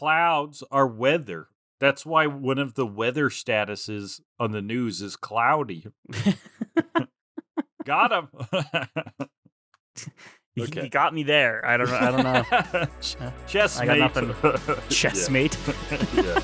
clouds are weather. That's why one of the weather statuses on the news is cloudy. Got him. You got me there. I don't know. Chessmate. I got nothing. Chessmate. Yeah.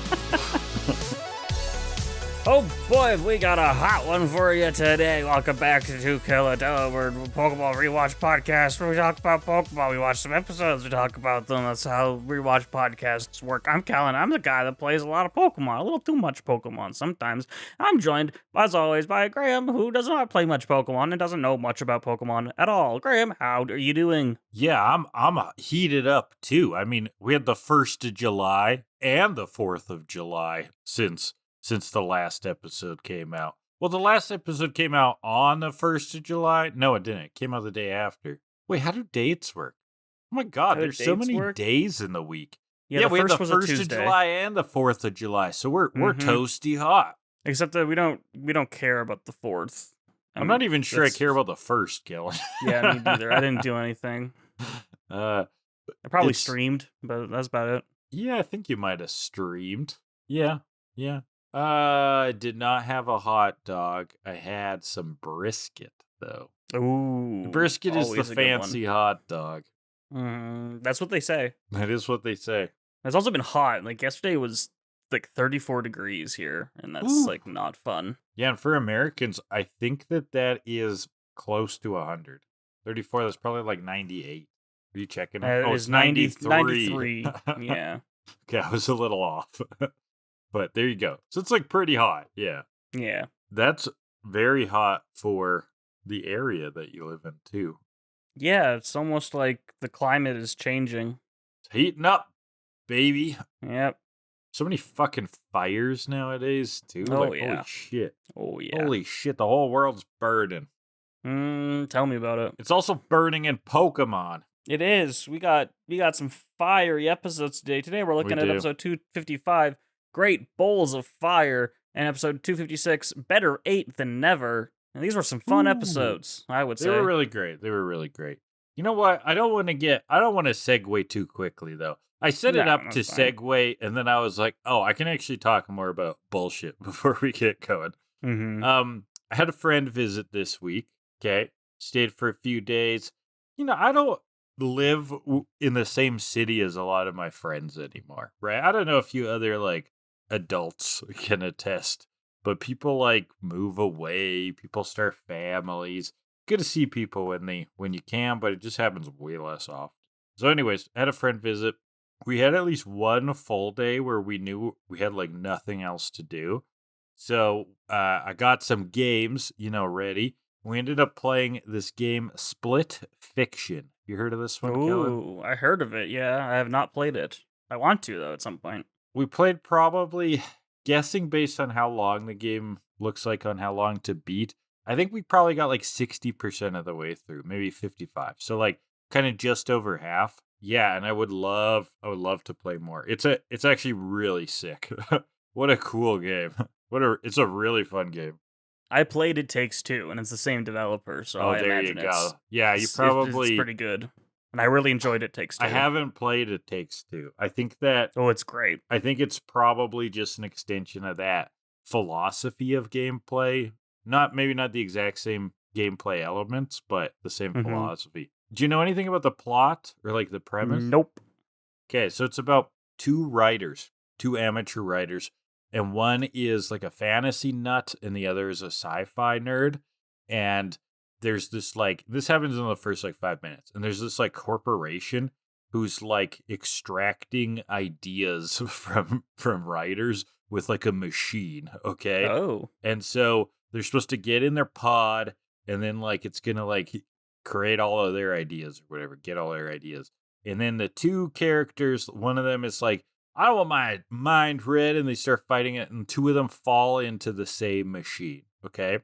Oh boy, we got a hot one for you today. Welcome back to Kill A Delibird, Pokemon Rewatch podcast, where we talk about Pokemon. We watch some episodes, we talk about them. That's how Rewatch podcasts work. I'm Kellan. I'm the guy that plays a lot of Pokemon, a little too much Pokemon sometimes. I'm joined, as always, by Graham, who does not play much Pokemon and doesn't know much about Pokemon at all. Graham, how are you doing? Yeah, I'm heated up too. I mean, we had the 1st of July and the 4th of July since the last episode came out. Well, the last episode came out on the 1st of July. No, it didn't. It came out the day after. Wait, how do dates work? Oh my God, there's so many days in the week. Yeah, we had the was 1st of July and the 4th of July, so we're toasty hot. Except that we don't care about the 4th. I'm not even sure I care about the 1st, Kellan. Yeah, me neither. I didn't do anything. I probably streamed, but that's about it. Yeah, I think you might have streamed. Yeah. I did not have a hot dog. I had some brisket, though. Ooh. The brisket is the fancy hot dog. That's what they say. That is what they say. It's also been hot. Like, yesterday was, 34 degrees here, and that's, not fun. Yeah, and for Americans, I think that is close to 100. 34, that's probably like 98. Are you checking? It's 93. Yeah. Okay, I was a little off. But there you go. So it's pretty hot. Yeah. Yeah. That's very hot for the area that you live in too. Yeah, it's almost like the climate is changing. It's heating up, baby. Yep. So many fucking fires nowadays too. Oh, yeah. Holy shit. Oh yeah. Holy shit, the whole world's burning. Tell me about it. It's also burning in Pokemon. It is. We got some fiery episodes today. Today we're looking at episode 255. Great Bowls of Fire, and episode 256, Better 8 Than Never. And these were some fun episodes, I would say. They were really great. You know what? I don't want to segue too quickly, though. I set it up to segue, and then I was like, oh, I can actually talk more about bullshit before we get going. I had a friend visit this week, okay? Stayed for a few days. I don't live in the same city as a lot of my friends anymore, right? I don't know if you other, adults can attest, but people move away, people start families. Good to see people when you can, but it just happens way less often. So anyways, I had a friend visit. We had at least one full day where we knew we had nothing else to do. So I got some games, ready. We ended up playing this game, Split Fiction. You heard of this one, Kellan? Ooh, I heard of it, yeah. I have not played it. I want to, though, at some point. We played probably, guessing based on how long the game looks like on how long to beat, I think we probably got 60% of the way through, maybe 55. So kind of just over half. Yeah, and I would love to play more. It's actually really sick. What a cool game. It's a really fun game. I played It Takes Two, and it's the same developer, so I imagine it's... Yeah, it's pretty good. And I really enjoyed It Takes Two. I haven't played It Takes Two. I think that... Oh, it's great. I think it's probably just an extension of that philosophy of gameplay. Maybe not the exact same gameplay elements, but the same philosophy. Do you know anything about the plot or the premise? Nope. Okay, so it's about two amateur writers. And one is a fantasy nut, and the other is a sci-fi nerd. And there's this this happens in the first 5 minutes. And there's this corporation who's extracting ideas from writers with a machine. Okay. Oh. And so they're supposed to get in their pod, and then it's gonna create all of their ideas or whatever, get all their ideas. And then the two characters, one of them is I don't want my mind read, and they start fighting it, and two of them fall into the same machine, okay?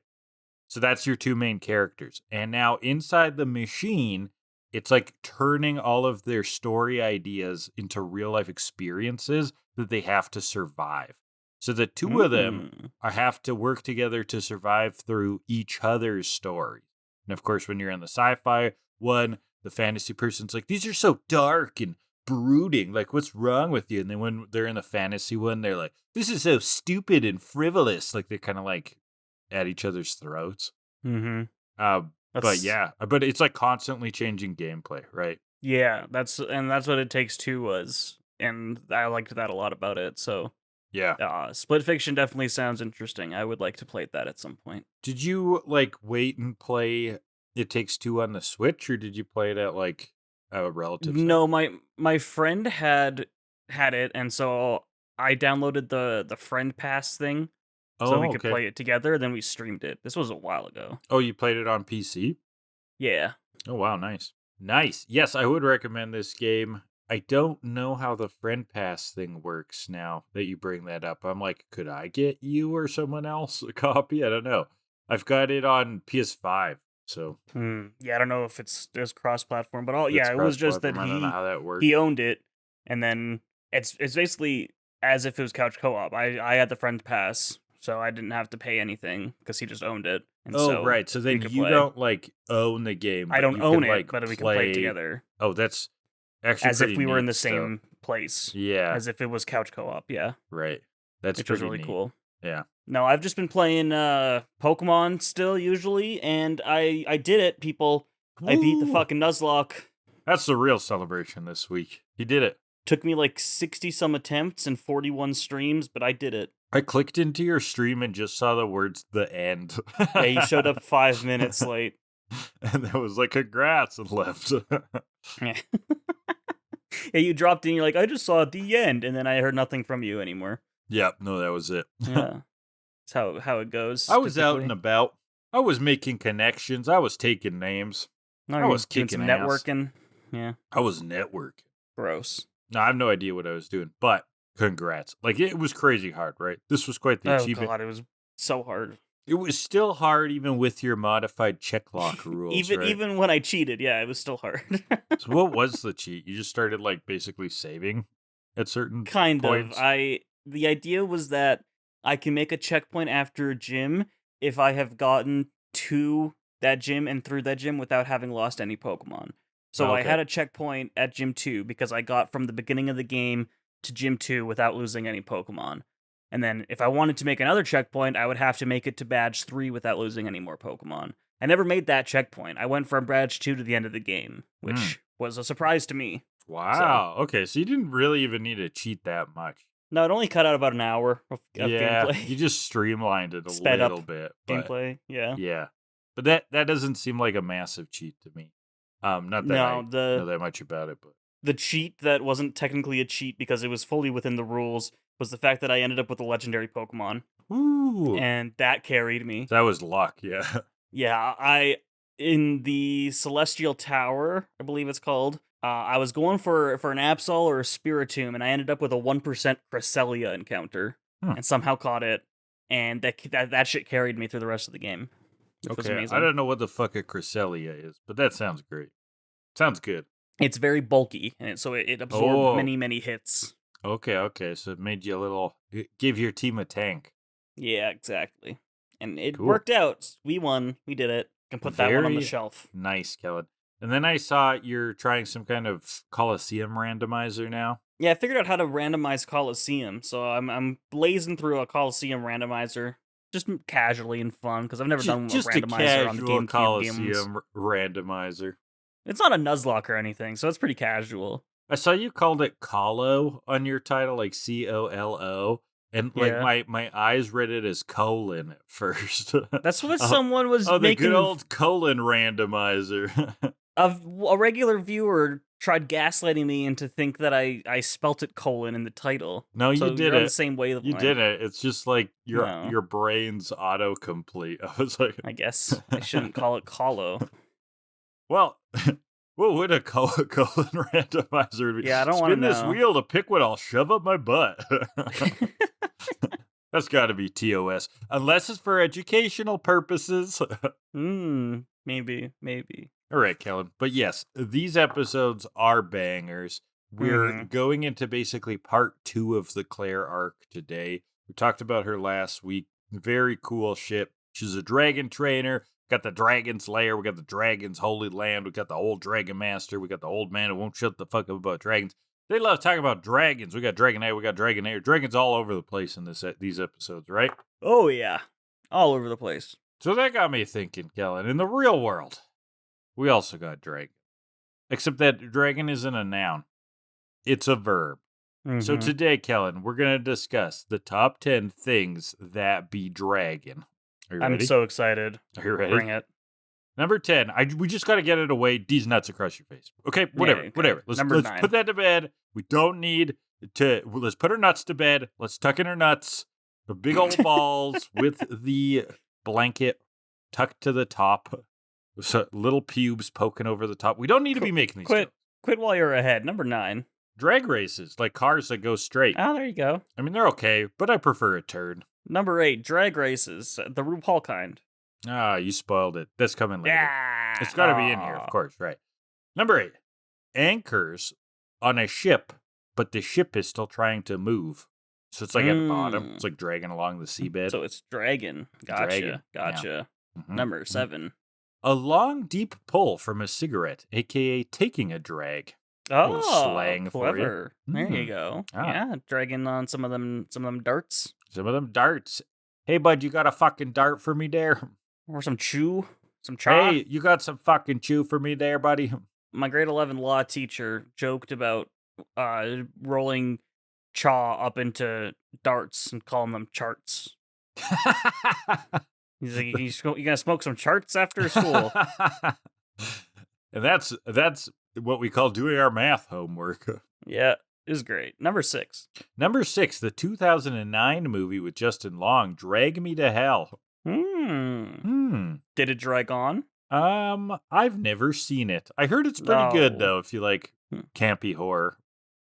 So that's your two main characters. And now inside the machine, it's turning all of their story ideas into real-life experiences that they have to survive. So the two of them have to work together to survive through each other's story. And of course, when you're in the sci-fi one, the fantasy person's these are so dark and brooding, like, what's wrong with you? And then when they're in the fantasy one, they're like, this is so stupid and frivolous. Like, they're kind of like at each other's throats. Mm-hmm. But yeah, but it's like constantly changing gameplay, right? Yeah, that's what It Takes Two was, and I liked that a lot about it. So yeah, Split Fiction definitely sounds interesting. I would like to play that at some point. Did you like wait and play It Takes Two on the Switch, or did you play it at like a relative's house? No, my friend had it, and so I downloaded the friend pass thing so we could Okay. play it together. Then we streamed it. This was a while ago. Oh, you played it on PC? Yeah. Oh, wow, nice. Nice. Yes, I would recommend this game. I don't know how the friend pass thing works now that you bring that up. I'm like, could I get you or someone else a copy? I don't know. I've got it on PS5, so Yeah, I don't know if there's cross-platform, but it's it was just that cross-platform. I don't know how that works. he owned it, and then it's basically as if it was couch co-op. I had the friend pass, so I didn't have to pay anything because he just owned it. And Oh, right. So then you don't like own the game. I but don't you own can, it, like, but we can play it together. Oh, that's actually As if pretty we were in neat the same place. Yeah. As if it was couch co-op, yeah. Right. That's which was pretty really neat. cool. Yeah. No, I've just been playing Pokemon still, usually, and I did it, people. I beat the Woo! fucking Nuzlocke. That's the real celebration this week. You did it. Took me like 60-some attempts and 41 streams, but I did it. I clicked into your stream and just saw the words "the end." Yeah, you showed up 5 minutes late. And I was like, congrats, and left. Yeah. Yeah, you dropped in, you're like, I just saw the end, and then I heard nothing from you anymore. Yep, no, that was it. Yeah. That's how it goes. I was out typically. and about. I was making connections. I was taking names. No, I you're was doing kicking some ass. networking. Yeah. I was networking. Gross. No, I have no idea what I was doing, but congrats. Like, it was crazy hard, right? This was quite the achievement. God, it was so hard. It was still hard even with your modified check lock rules, right? Even when I cheated, yeah, it was still hard. So what was the cheat? You just started, like, basically saving at certain points? The idea was that I can make a checkpoint after a gym if I have gotten to that gym and through that gym without having lost any Pokemon. So I had a checkpoint at Gym 2 because I got from the beginning of the game to Gym 2 without losing any Pokemon. And then if I wanted to make another checkpoint, I would have to make it to Badge 3 without losing any more Pokemon. I never made that checkpoint. I went from Badge 2 to the end of the game, which was a surprise to me. Wow. So, okay, so you didn't really even need to cheat that much. No, it only cut out about an hour of gameplay. You just streamlined it a little bit. Gameplay, yeah. Yeah. But that doesn't seem like a massive cheat to me. Not that I know that much about it, but the cheat that wasn't technically a cheat because it was fully within the rules was the fact that I ended up with a legendary Pokemon. Ooh. And that carried me. That was luck, yeah. Yeah, in the Celestial Tower, I believe it's called, I was going for an Absol or a Spiritomb, and I ended up with a 1% Cresselia encounter, and somehow caught it, and that shit carried me through the rest of the game. Which was amazing. I don't know what the fuck a Cresselia is, but that sounds great. Sounds good. It's very bulky, and so it absorbed many hits. Okay, so it made you give your team a tank. Yeah, exactly. And it worked out. We won. We did it. Can put that one on the shelf. Nice, Kellan. And then I saw you're trying some kind of Coliseum randomizer now. Yeah, I figured out how to randomize Coliseum, so I'm blazing through a Coliseum randomizer. Just casually and fun, because I've never done a randomizer on the GameCube Coliseum randomizer. It's not a Nuzlocke or anything, so it's pretty casual. I saw you called it Colo on your title, like COLO, and like my eyes read it as colon at first. That's what someone was making. The good old colon randomizer. A regular viewer tried gaslighting me into think that I spelt it colon in the title. No, you did it the same way. You did it. It's just like your brain's autocomplete. I was like, I guess I shouldn't call it Colo. Well, what would a colon randomizer be? Yeah, I don't want to know. Spin this wheel to pick what I'll shove up my butt. That's got to be TOS, unless it's for educational purposes. Maybe. All right, Kellan. But yes, these episodes are bangers. We're going into basically part 2 of the Claire arc today. We talked about her last week. Very cool ship. She's a dragon trainer. Got the dragon's lair. We got the dragon's holy land. We got the old dragon master. We got the old man who won't shut the fuck up about dragons. They love talking about dragons. We got Dragonite, we got Dragonair. Dragons all over the place in these episodes, right? Oh, yeah. All over the place. So that got me thinking, Kellan, in the real world, we also got dragon. Except that dragon isn't a noun. It's a verb. Mm-hmm. So today, Kellan, we're going to discuss the top 10 things that be dragon. Are you ready? I'm so excited. Are you ready? Bring it. Number 10. We just got to get it away. These nuts across your face. Okay, whatever. Okay. Whatever. Let's put that to bed. We don't need to. Let's put our nuts to bed. Let's tuck in our nuts. The big old balls with the blanket tucked to the top. So little pubes poking over the top. We don't need to be making these jokes. Quit while you're ahead. Number 9. Drag races, like cars that go straight. Oh, there you go. I mean, they're okay, but I prefer a turn. Number 8. Drag races. The RuPaul kind. Ah, you spoiled it. That's coming later. Yeah. It's got to be in here, of course, right. Number 8. Anchors on a ship, but the ship is still trying to move. So it's like at the bottom. It's like dragging along the seabed. So it's dragon. Gotcha. Dragon. Gotcha. Yeah. Mm-hmm. Number 7. A long, deep pull from a cigarette, a.k.a. taking a drag. Oh, slang clever. for you. There you go. Ah. Yeah, dragging on some of them darts. Some of them darts. Hey, bud, you got a fucking dart for me there? Or some chew. Some chaw. Hey, you got some fucking chew for me there, buddy? My grade 11 law teacher joked about rolling chaw up into darts and calling them charts. He's like, you gonna smoke some charts after school? And that's what we call doing our math homework. Yeah, it was great. Number 6. Number 6, the 2009 movie with Justin Long, Drag Me to Hell. Did it drag on? I've never seen it. I heard it's pretty good though. If you like campy horror.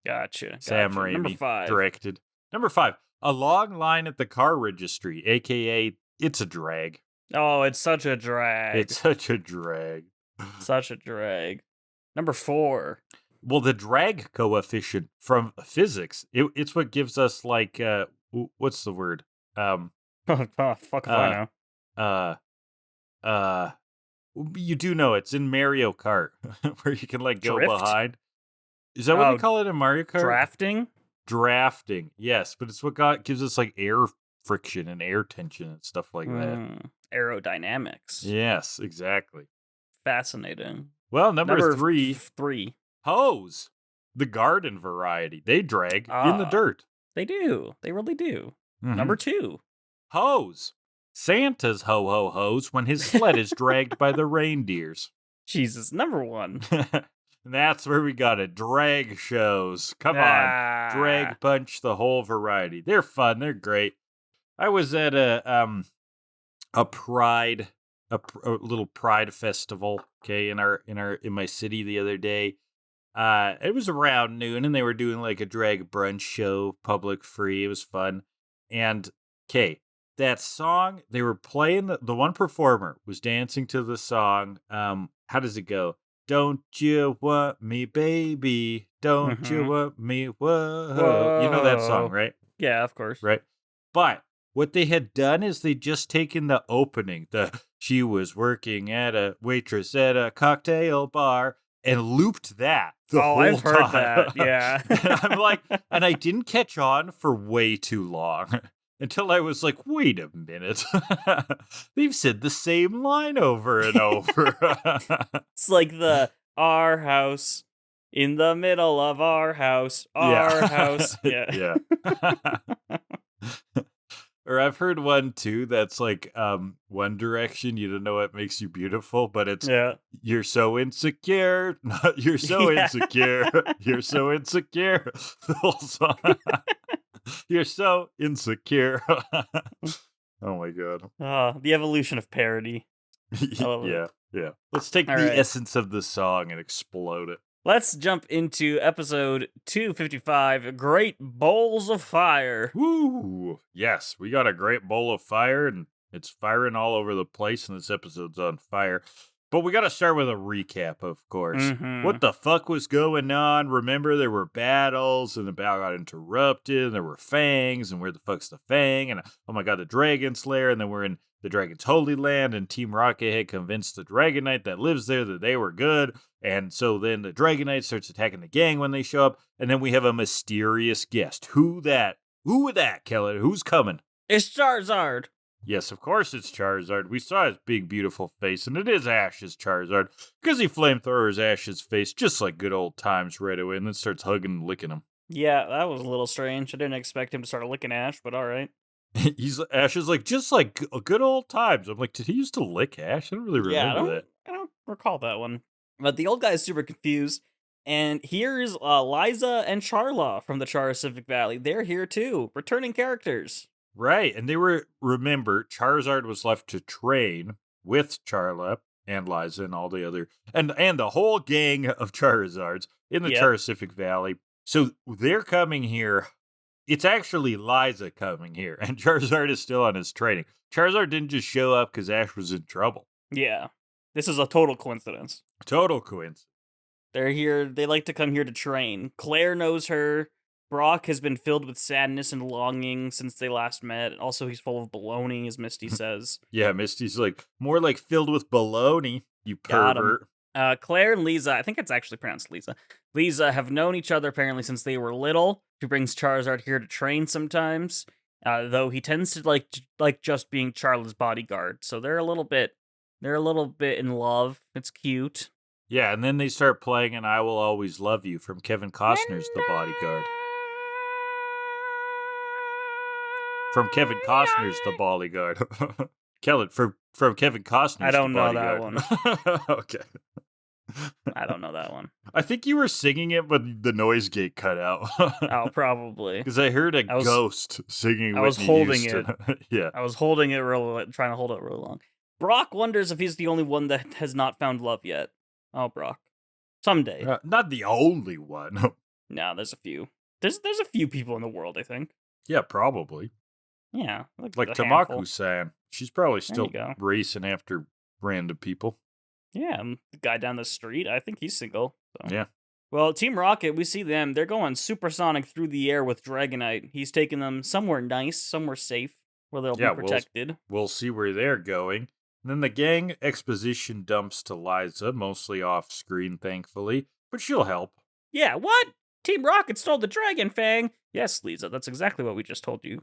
Gotcha. Sam Raimi Number 5. directed. Number 5, a long line at the car registry, aka it's a drag. Oh, it's such a drag. It's such a drag. Such a drag. Number 4. Well, the drag coefficient from physics, it's what gives us like what's the word? Fuck if I know. You do know it's in Mario Kart where you can like go Drift? behind. Is that what they call it in Mario Kart? Drafting? Drafting, yes, but it's what gives us like air friction and air tension and stuff like that. Aerodynamics. Yes, exactly. Fascinating. Well, number 3. 3. Hose. The garden variety. They drag in the dirt. They do. They really do. Mm-hmm. Number 2. Hose. Santa's ho-ho-hos when his sled is dragged by the reindeers. Jesus. Number 1. And that's where we got it. Drag shows. Come on. Drag bunch, the whole variety. They're fun. They're great. I was at a little pride festival, okay, in my city the other day. It was around noon and they were doing like a drag brunch show, public free. It was fun. And okay, that song, they were playing the one performer was dancing to the song. How does it go? Don't you want me, baby? Don't you want me? Whoa. You know that song, right? Yeah, of course. Right. But what they had done is they just taken the opening, she was working at a waitress at a cocktail bar, and looped that the whole I've heard time. that, yeah. And I'm like, and I didn't catch on for way too long. Until I was like, wait a minute. They've said the same line over and over. It's like the our house in the middle of our house. Our house. Yeah. Yeah. Or I've heard one too that's like One Direction, you don't know what makes you beautiful, but it's you're so insecure. You're so insecure. You're so insecure. The whole song. You're so insecure. Oh my god. The evolution of parody. Yeah. Let's take the essence of the song and explode it. Let's jump into episode 255, Great Bowls of Fire. Woo! Yes, we got a great bowl of fire, and it's firing all over the place, and this episode's on fire. But we got to start with a recap, of course. Mm-hmm. What the fuck was going on? Remember, there were battles, and the battle got interrupted, and there were fangs, and where the fuck's the fang? And oh my god, the Dragon Slayer, and then we're in the Dragon's Holy Land, and Team Rocket had convinced the Dragonite that lives there that they were good. And so then the Dragonite starts attacking the gang when they show up. And then we have a mysterious guest. Who that, Kellan? Who's coming? It's Charizard. Yes, of course it's Charizard. We saw his big, beautiful face, and it is Ash's Charizard, because he flamethrowers Ash's face just like good old times right away, and then starts hugging and licking him. Yeah, that was a little strange. I didn't expect him to start licking Ash, but all right. Ash is like, just like good old times. I'm like, did he used to lick Ash? I don't really remember that. I don't recall that one. But the old guy is super confused, and here's Liza and Charla from the Pacific Valley. They're here too, returning characters. Right, and remember, Charizard was left to train with Charla and Liza and all the other, and the whole gang of Charizards in the Pacific Valley. So they're coming here. It's actually Liza coming here, and Charizard is still on his training. Charizard didn't just show up because Ash was in trouble. Yeah, this is a total coincidence. Total coincidence. They're here, they like to come here to train. Claire knows her. Brock has been filled with sadness and longing since they last met. Also, he's full of baloney, as Misty says. Yeah, Misty's like, more like filled with baloney, you pervert. Claire and Lisa, I think it's actually pronounced Lisa. Lisa have known each other apparently since they were little. She brings Charizard here to train sometimes, though he tends to like just being Charla's bodyguard. So they're a little bit in love. It's cute. Yeah, and then they start playing "And I Will Always Love You" from Kevin Costner's The Bodyguard. From Kevin Costner's The Bodyguard. Kellan, from Kevin Costner's I don't The know Bodyguard. that one. Okay. I don't know that one. I think you were singing it, but the noise gate cut out. Oh, probably. Because I heard a ghost singing. I was holding it. Yeah. I was holding it trying to hold it real long. Brock wonders if he's the only one that has not found love yet. Oh, Brock. Someday. Not the only one. No, there's a few. There's a few people in the world, I think. Yeah, probably. Yeah. Like Tamaku-san. She's probably still racing after random people. Yeah, the guy down the street, I think he's single. So. Yeah. Well, Team Rocket, we see them. They're going supersonic through the air with Dragonite. He's taking them somewhere nice, somewhere safe, where they'll be protected. We'll see where they're going. And then the gang exposition dumps to Liza, mostly off screen, thankfully, but she'll help. Yeah, what? Team Rocket stole the Dragon Fang. Yes, Lisa, that's exactly what we just told you.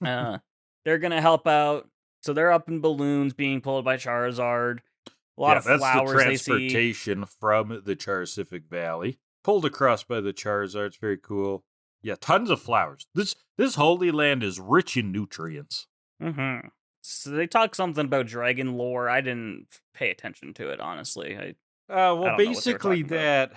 They're gonna help out. So they're up in balloons being pulled by Charizard. A lot of flowers that's the they see. transportation from the Pacific Valley. Pulled across by the Charizards, very cool. Yeah, tons of flowers. This Holy Land is rich in nutrients. Mm-hmm. So they talk something about dragon lore. I didn't pay attention to it, honestly. Basically that...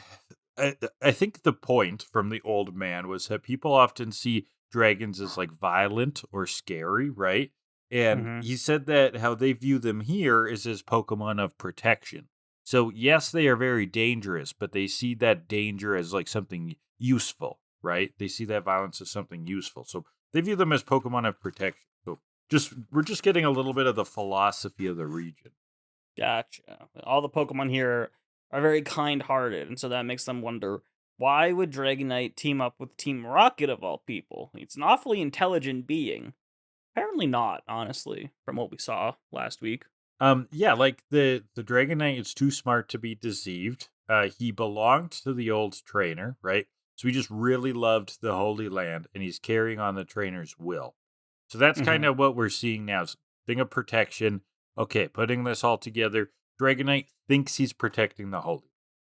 I think the point from the old man was that people often see dragons as like violent or scary, right? And he said that how they view them here is as Pokemon of protection. So yes, they are very dangerous, but they see that danger as like something useful, right? They see that violence as something useful. So they view them as Pokemon of protection. So we're just getting a little bit of the philosophy of the region. Gotcha. All the Pokemon here are very kind-hearted, and so that makes them wonder, why would Dragonite team up with Team Rocket of all people? It's an awfully intelligent being. Apparently not, honestly, from what we saw last week. Yeah, like the Dragonite is too smart to be deceived. He belonged to the old trainer, right? So he just really loved the Holy Land, and he's carrying on the trainer's will. So that's kind of what we're seeing now. Thing of protection. Okay, putting this all together, Dragonite thinks he's protecting the Holy.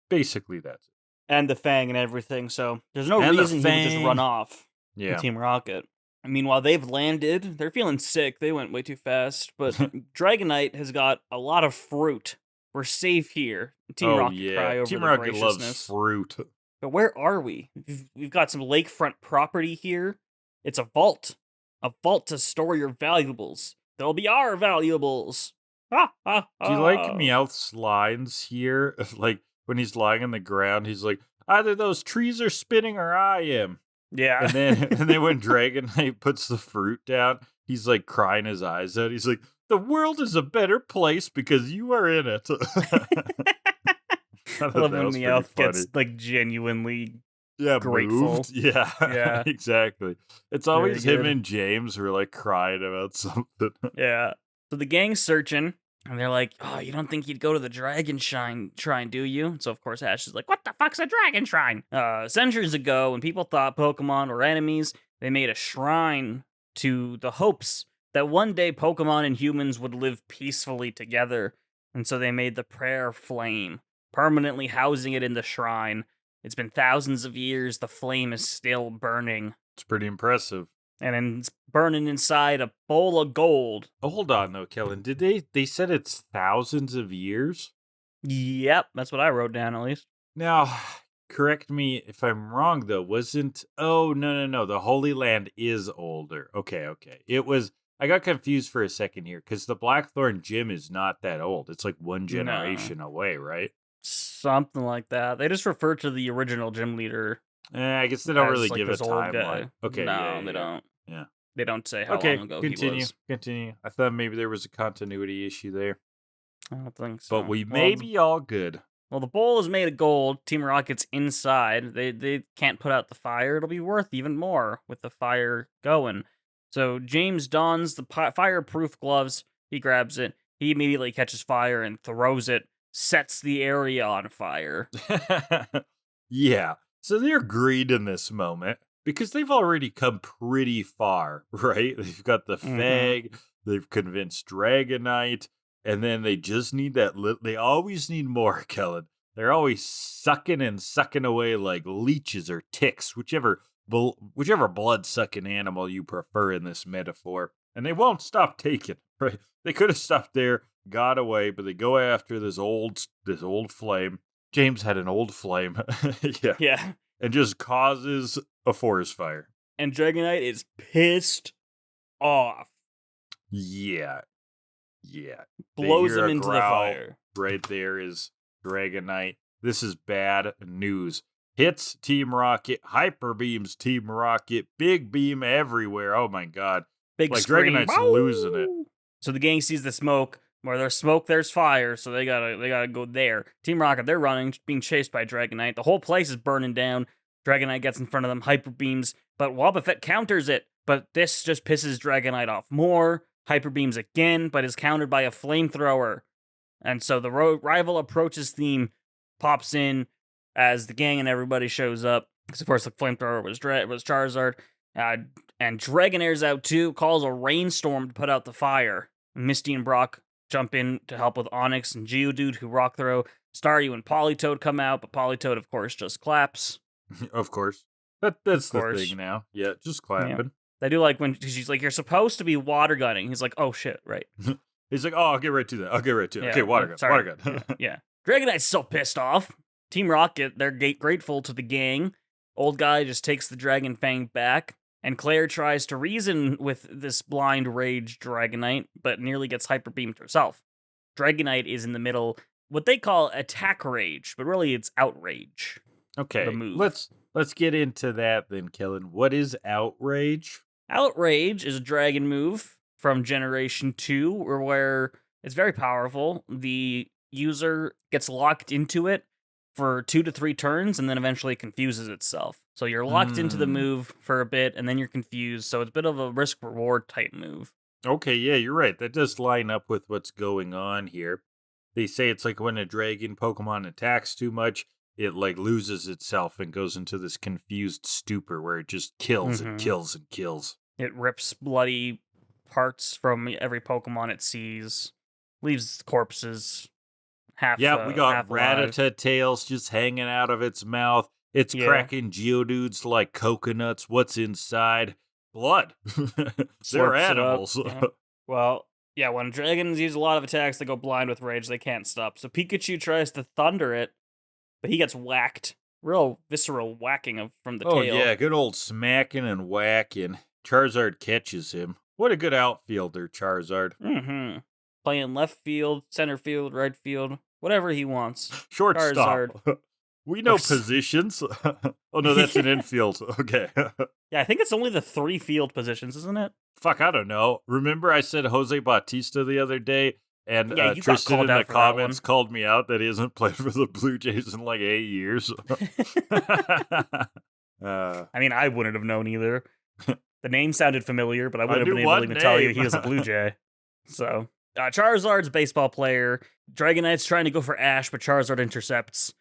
Basically, that's it. And the Fang and everything, so there's no reason he would just run off with Team Rocket. Meanwhile, they've landed. They're feeling sick. They went way too fast. But Dragonite has got a lot of fruit. We're safe here. Team Rocket cry over Team the Rocket graciousness. loves fruit. But where are we? We've got some lakefront property here. It's a vault. A vault to store your valuables. They'll be our valuables. Do you like Meowth's lines here? Like, when he's lying on the ground, he's like, either those trees are spinning or I am. Yeah. And then when Dragonite puts the fruit down, he's like crying his eyes out. He's like, the world is a better place because you are in it. I love when Meowth gets like genuinely grateful. Moved. Yeah, exactly. It's always him and James who are like crying about something. Yeah. So the gang's searching, and they're like, oh, you don't think you'd go to the Dragon Shrine, do you? So, of course, Ash is like, what the fuck's a Dragon Shrine? Centuries ago, when people thought Pokemon were enemies, they made a shrine to the hopes that one day Pokemon and humans would live peacefully together. And so they made the prayer flame, permanently housing it in the shrine. It's been thousands of years, the flame is still burning. It's pretty impressive. And it's burning inside a bowl of gold. Oh, hold on, though, Kellan. Did they said it's thousands of years? Yep, that's what I wrote down, at least. Now, correct me if I'm wrong, though. Wasn't... Oh, no. The Holy Land is older. Okay. It was... I got confused for a second here, because the Blackthorn gym is not that old. It's like one generation away, right? Something like that. They just refer to the original gym leader. I guess they don't really give a timeline. Okay, no, they don't. Yeah. They don't say how long ago he was. Continue. I thought maybe there was a continuity issue there. I don't think so. But we may be all good. Well, the bowl is made of gold. Team Rocket's inside. They can't put out the fire. It'll be worth even more with the fire going. So James dons the fireproof gloves. He grabs it. He immediately catches fire and throws it. Sets the area on fire. Yeah. So they're greed in this moment because they've already come pretty far, right? They've got the Fang, they've convinced Dragonite, and then they just need that. They always need more, Kellan. They're always sucking away like leeches or ticks, whichever blood-sucking animal you prefer in this metaphor. And they won't stop taking, right? They could have stopped there, got away, but they go after this old flame. James had an old flame. Yeah. And just causes a forest fire. And Dragonite is pissed off. Yeah. Blows him into the fire. Right there is Dragonite. This is bad news. Hits Team Rocket, hyper beams Team Rocket, big beam everywhere. Oh my god. Big scream. Dragonite's losing it. So the gang sees the smoke. Where there's smoke, there's fire, so they gotta go there. Team Rocket, they're running, being chased by Dragonite. The whole place is burning down. Dragonite gets in front of them, hyper beams, but Wobbuffet counters it. But this just pisses Dragonite off more. Hyper beams again, but is countered by a flamethrower. And so the rival approaches theme pops in as the gang and everybody shows up. Because of course the flamethrower was Charizard. And Dragonair's out too, calls a rainstorm to put out the fire. Misty and Brock jump in to help with Onix and Geodude, who rock throw. Staryu and Politoed come out, but Politoed, of course, just claps. Of course. That's the thing now. Yeah, just clapping. Yeah. They do like when she's like, you're supposed to be water gunning. He's like, oh shit, right. He's like, oh, I'll get right to that. Yeah. Okay, water gun. Yeah. Dragonite's so pissed off. Team Rocket, they're grateful to the gang. Old guy just takes the Dragon Fang back. And Claire tries to reason with this blind rage Dragonite, but nearly gets hyper beamed herself. Dragonite is in the middle, what they call attack rage, but really it's outrage. Okay, let's get into that then, Kellan. What is outrage? Outrage is a dragon move from Generation 2, where it's very powerful. The user gets locked into it for 2 to 3 turns, and then eventually confuses itself. So you're locked into the move for a bit, and then you're confused, so it's a bit of a risk-reward type move. Okay, yeah, you're right. That does line up with what's going on here. They say it's like when a dragon Pokemon attacks too much, it like loses itself and goes into this confused stupor where it just kills and kills and kills. It rips bloody parts from every Pokemon it sees, leaves corpses we got Rattata tails just hanging out of its mouth. It's cracking Geodudes like coconuts. What's inside? Blood. They're animals. Well, yeah, when dragons use a lot of attacks, they go blind with rage. They can't stop. So Pikachu tries to thunder it, but he gets whacked. Real visceral whacking from the tail. Oh, yeah, good old smacking and whacking. Charizard catches him. What a good outfielder, Charizard. Mm-hmm. Playing left field, center field, right field, whatever he wants. Shortstop. We know positions. Oh, no, that's an infield. Okay. Yeah, I think it's only the 3 field positions, isn't it? Fuck, I don't know. Remember I said Jose Bautista the other day? And Tristan in the comments called me out that he hasn't played for the Blue Jays in like 8 years. I mean, I wouldn't have known either. The name sounded familiar, but I wouldn't have been able to even tell you he was a Blue Jay. So Charizard's a baseball player. Dragonite's trying to go for Ash, but Charizard intercepts.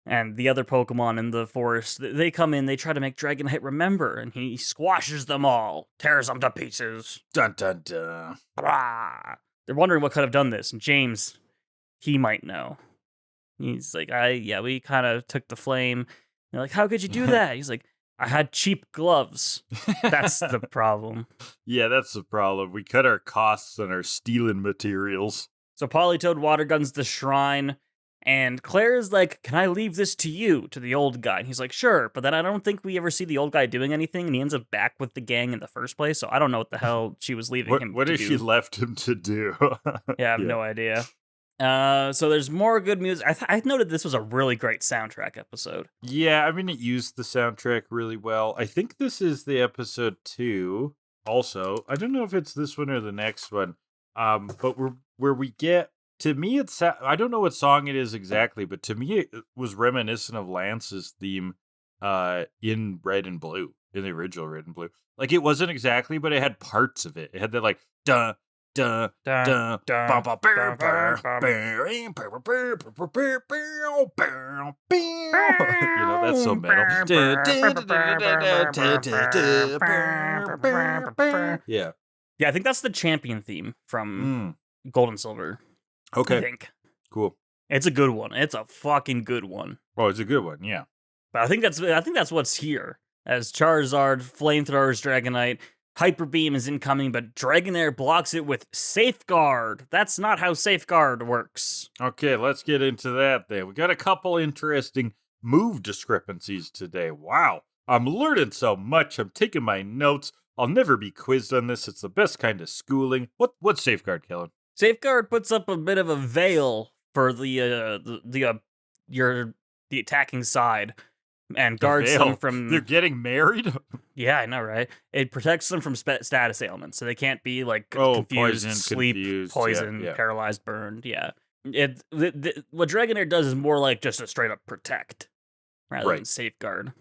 And the other Pokemon in the forest, they come in, they try to make Dragonite remember, and he squashes them all, tears them to pieces. Dun dun dun. Blah. They're wondering what could have done this, and James, he might know. He's like, we kind of took the flame. They're like, how could you do that? He's like, I had cheap gloves. That's the problem. Yeah, that's the problem. We cut our costs and our stealing materials. So Politoed water guns the shrine, and Claire is like, can I leave this to you, to the old guy? And he's like, sure, but then I don't think we ever see the old guy doing anything, and he ends up back with the gang in the first place, so I don't know what the hell she was leaving him to do. What has she left him to do? Yeah, I have no idea. So there's more good music. I noted this was a really great soundtrack episode. Yeah, I mean, it used the soundtrack really well. I think this is the episode 2 also. I don't know if it's this one or the next one. But where we get, to me, I don't know what song it is exactly, but to me, it was reminiscent of Lance's theme in Red and Blue, in the original Red and Blue. Like, it wasn't exactly, but it had parts of it. It had that, like, duh, duh, duh, duh, you know, that's so metal. Yeah. Yeah, I think that's the champion theme from Gold and Silver. Okay. I think. Cool. It's a good one. It's a fucking good one. Oh, it's a good one, yeah. But I think that's what's here. As Charizard flamethrowers Dragonite, Hyper Beam is incoming, but Dragonair blocks it with Safeguard. That's not how Safeguard works. Okay, let's get into that then. We got a couple interesting move discrepancies today. Wow, I'm learning so much. I'm taking my notes. I'll never be quizzed on this. It's the best kind of schooling. What's Safeguard, Kellan? Safeguard puts up a bit of a veil for the attacking side and guards them from... They're getting married? Yeah, I know, right? It protects them from status ailments, so they can't be, like, confused, poison, sleep, poison, paralyzed, burned, yeah. What Dragonair does is more like just a straight-up protect, rather than safeguard,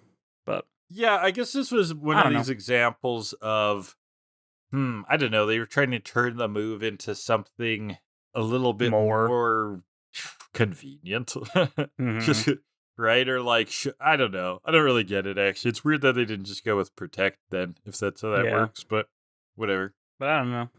but... Yeah, I guess this was one of these examples of, I don't know, they were trying to turn the move into something a little bit more convenient. Just... Right? Or like, I don't know. I don't really get it, actually. It's weird that they didn't just go with Protect then, if that's how that works, but whatever. But I don't know.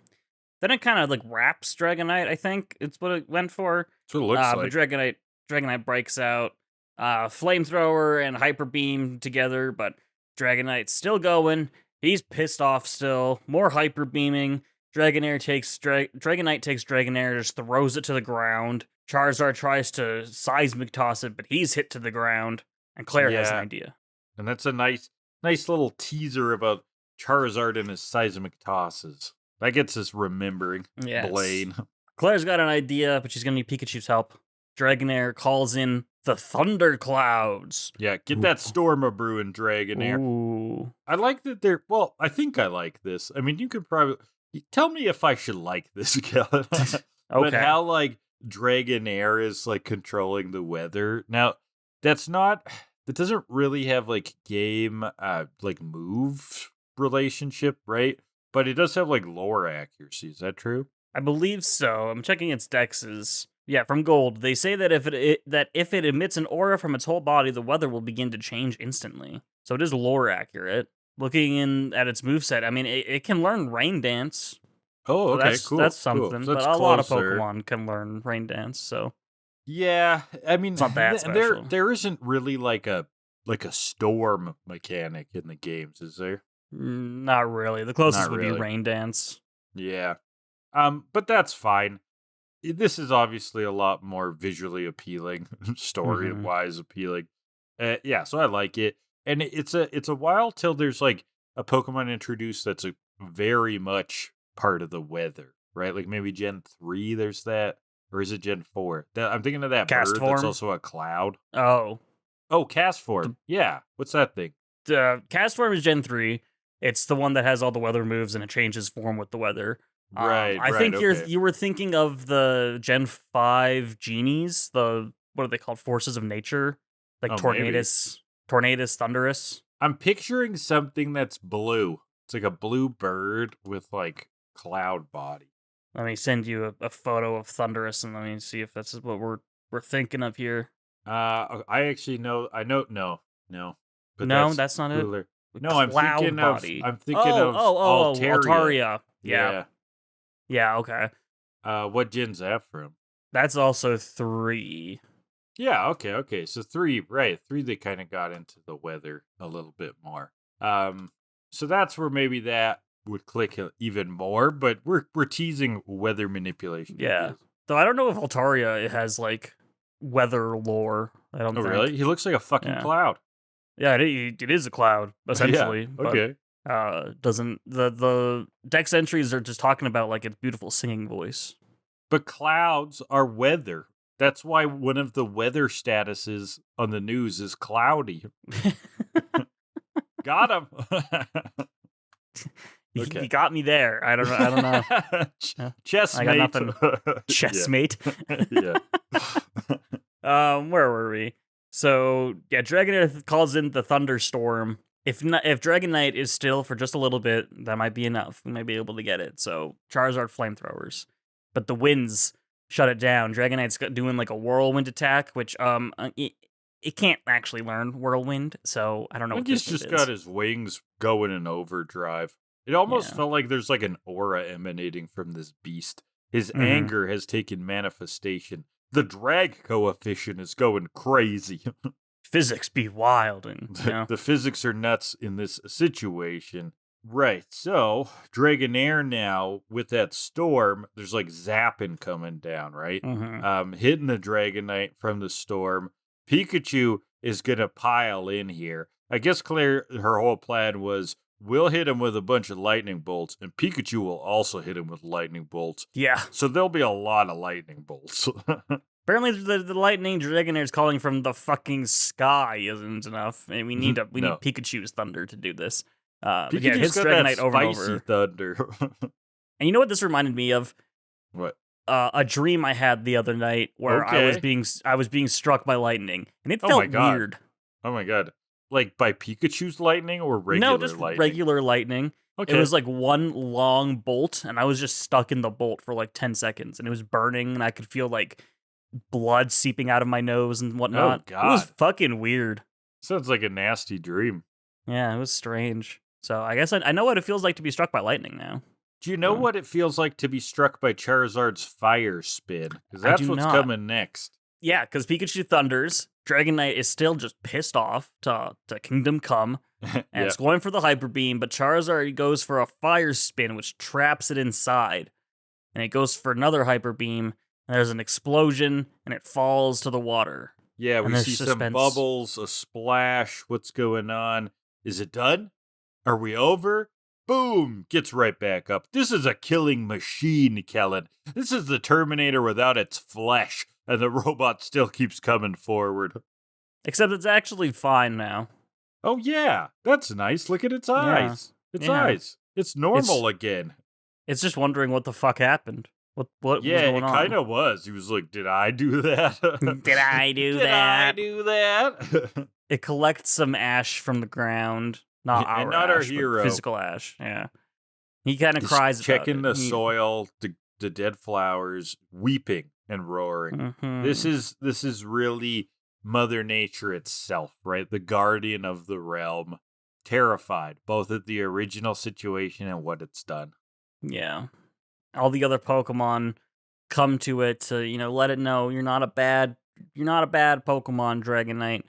Then it kind of like wraps Dragonite, I think. It's what it went for. That's what it looks like. But Dragonite breaks out. Flamethrower and Hyper Beam together, but Dragonite's still going. He's pissed off still. More Hyper Beaming. Dragonite takes Dragonair, just throws it to the ground. Charizard tries to seismic toss it, but he's hit to the ground. And Claire has an idea. And that's a nice little teaser about Charizard and his seismic tosses. That gets us remembering Blaine. Claire's got an idea, but she's going to need Pikachu's help. Dragonair calls in the Thunderclouds. Yeah, get that storm a brewing, Dragonair. Ooh. I like that I think I like this. I mean, you could probably... Tell me if I should like this, Kellan. Okay. But how, like, Dragonair is, like, controlling the weather. Now, that doesn't really have, like, game, like, move relationship, right? But it does have, like, lore accuracy. Is that true? I believe so. I'm checking its dexes. Yeah, from Gold. They say that if it emits an aura from its whole body, the weather will begin to change instantly. So it is lore accurate. Looking at its moveset, I mean, it can learn Rain Dance. Oh, okay, cool. That's something. Cool. So but a lot of Pokemon can learn Rain Dance, so... Yeah, I mean, it's not that special. There isn't really like a storm mechanic in the games, is there? Not really. The closest would be Rain Dance. Yeah. But that's fine. This is obviously a lot more visually appealing, story-wise appealing. Yeah, so I like it. And it's a while till there's like a Pokemon introduced that's a very much part of the weather, right? Like maybe Gen 3 there's that, or is it Gen 4? I'm thinking of that bird that's also a cloud. Oh, Castform. Yeah, what's that thing? Castform is Gen 3. It's the one that has all the weather moves and it changes form with the weather. Right. I think you were thinking of the Gen 5 genies, what are they called? Forces of nature, like Tornadus. Tornadus Thunderous. I'm picturing something that's blue. It's like a blue bird with like cloud body. Let me send you a photo of Thundurus, and let me see if that's what we're thinking of here. I actually know. No, but No, that's not it. cooler. No, Cloud body. I'm thinking of Altaria. Altaria. Yeah. Yeah, okay. What gen's that from? That's also 3. Yeah, okay. So 3, right? 3, they kind of got into the weather a little bit more. So that's where maybe that would click even more. But we're teasing weather manipulation. Yeah, though I don't know if Altaria has like weather lore. I don't. Oh, think. really? He looks like a fucking cloud. Yeah, it is a cloud essentially. Yeah, okay. But, doesn't the Dex entries are just talking about like its beautiful singing voice. But clouds are weather. That's why one of the weather statuses on the news is cloudy. Got him. Okay. You got me there. I don't know. Chessmate. I got nothing. Chessmate. Yeah. Where were we? So yeah, Dragonite calls in the thunderstorm. If Dragonite is still for just a little bit, that might be enough. We might be able to get it. So Charizard flamethrowers, but the winds shut it down. Dragonite's doing like a whirlwind attack, which it can't actually learn whirlwind. So I don't know. I think he's just got his wings going in overdrive. It almost felt like there's like an aura emanating from this beast. His anger has taken manifestation. The drag coefficient is going crazy. Physics be wild. And the physics are nuts in this situation. Right, so Dragonair now, with that storm, there's like zapping coming down, right? Hitting the Dragonite from the storm. Pikachu is going to pile in here. I guess Claire, her whole plan was, we'll hit him with a bunch of lightning bolts, and Pikachu will also hit him with lightning bolts. Yeah. So there'll be a lot of lightning bolts. Apparently the lightning Dragonair is calling from the fucking sky isn't enough, and we need Pikachu's thunder to do this. Pikachu's got Dragonite that over and over. Thunder. And you know what this reminded me of? What? A dream I had the other night where I was being struck by lightning, and it felt weird. Oh my god! Like by Pikachu's lightning or regular lightning? No, just regular lightning. Okay. It was like one long bolt, and I was just stuck in the bolt for like 10 seconds, and it was burning, and I could feel like blood seeping out of my nose and whatnot. Oh god! It was fucking weird. Sounds like a nasty dream. Yeah, it was strange. So I guess I know what it feels like to be struck by lightning now. Do you know what it feels like to be struck by Charizard's fire spin? Because that's what's coming next. Yeah, because Pikachu thunders. Dragonite is still just pissed off to Kingdom Come. And it's going for the Hyper Beam, but Charizard goes for a fire spin, which traps it inside. And it goes for another Hyper Beam, and there's an explosion, and it falls to the water. Yeah, we see some bubbles, a splash. What's going on? Is it done? Are we over? Boom! Gets right back up. This is a killing machine, Kellan. This is the Terminator without its flesh, and the robot still keeps coming forward. Except it's actually fine now. Oh yeah, that's nice. Look at its eyes. Eyes. It's normal again. It's just wondering what the fuck happened. What was going on? Yeah, it kind of was. He was like, did I do that? Did I do that? Did I do that? It collects some ash from the ground. Not our hero. Physical ash, yeah. He kind of cries about it. Checking the soil, the dead flowers, weeping and roaring. This is really Mother Nature itself, right? The guardian of the realm. Terrified, both at the original situation and what it's done. Yeah. All the other Pokemon come to it to, let it know you're not a bad Pokemon, Dragonite.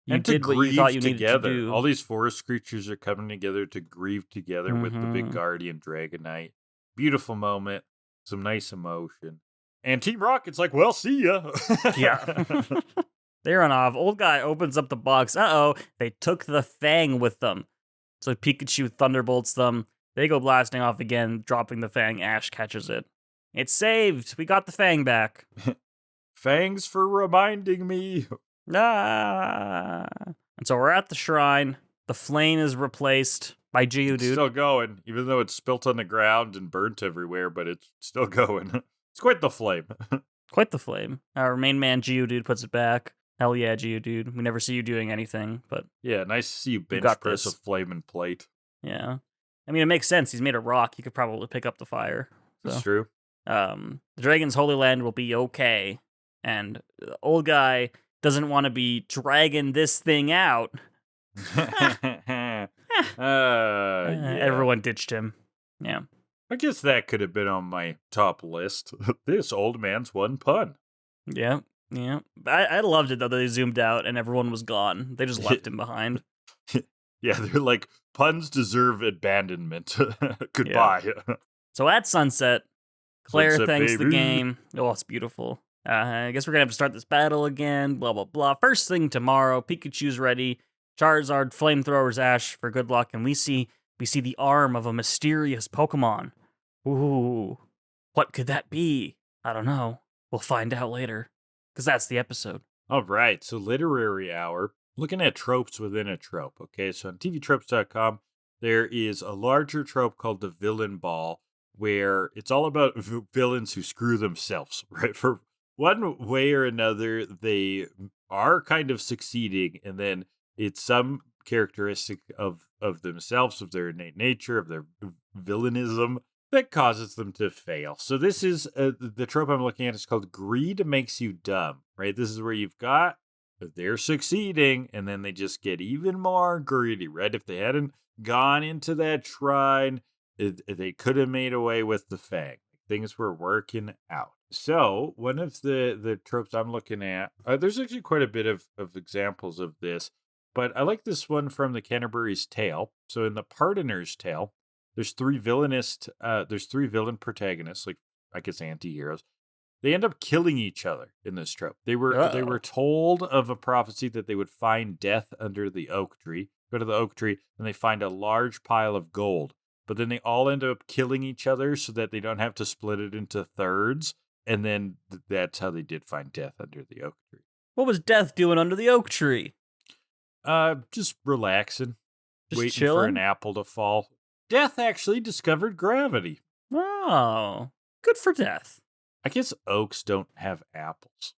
You did what you thought you needed to do. All these forest creatures are coming together to grieve together with the big guardian Dragonite. Beautiful moment. Some nice emotion. And Team Rocket's like, well, see ya. Yeah. They run off. Old guy opens up the box. Uh-oh. They took the Fang with them. So Pikachu thunderbolts them. They go blasting off again, dropping the Fang. Ash catches it. It's saved. We got the Fang back. Thanks for reminding me. Ah. And so we're at the shrine. The flame is replaced by Geodude. It's still going, even though it's spilt on the ground and burnt everywhere, but it's still going. It's quite the flame. Quite the flame. Our main man Geodude puts it back. Hell yeah, Geodude. We never see you doing anything, but... Yeah, nice to see you bench press a flaming plate. Yeah. I mean, it makes sense. He's made of rock. He could probably pick up the fire. So. That's true. The Dragon's Holy Land will be okay, and the old guy doesn't want to be dragging this thing out. Yeah. Everyone ditched him. Yeah. I guess that could have been on my top list. This old man's one pun. Yeah. Yeah. I loved it, though, that they zoomed out and everyone was gone. They just left him behind. Yeah, they're like, puns deserve abandonment. Goodbye. Yeah. So at sunset, Claire Sunset, thanks the baby. game. Oh, it's beautiful. I guess we're going to have to start this battle again, blah, blah, blah. First thing tomorrow, Pikachu's ready. Charizard flamethrowers Ash for good luck, and we see the arm of a mysterious Pokemon. Ooh, what could that be? I don't know. We'll find out later, because that's the episode. All right, so literary hour, looking at tropes within a trope. Okay, so on TVTropes.com, there is a larger trope called the villain ball, where it's all about villains who screw themselves, right? For one way or another, they are kind of succeeding, and then it's some characteristic of themselves, of their innate nature, of their villainism, that causes them to fail. So this is the trope I'm looking at is called greed makes you dumb, right? This is where you've got they're succeeding and then they just get even more greedy, right? If they hadn't gone into that shrine, they could have made away with the fang. Things were working out. So one of the tropes I'm looking at, there's actually quite a bit of examples of this, but I like this one from the Canterbury's Tale. So in the Pardoner's Tale, there's three villain protagonists, like I guess anti-heroes. They end up killing each other in this trope. They were told of a prophecy that they would find death under the oak tree. Go to the oak tree and they find a large pile of gold. But then they all end up killing each other so that they don't have to split it into thirds. And then that's how they did find death under the oak tree. What was Death doing under the oak tree? Just relaxing. Just waiting chilling? for an apple to fall. Death actually discovered gravity. Oh, good for Death. I guess oaks don't have apples.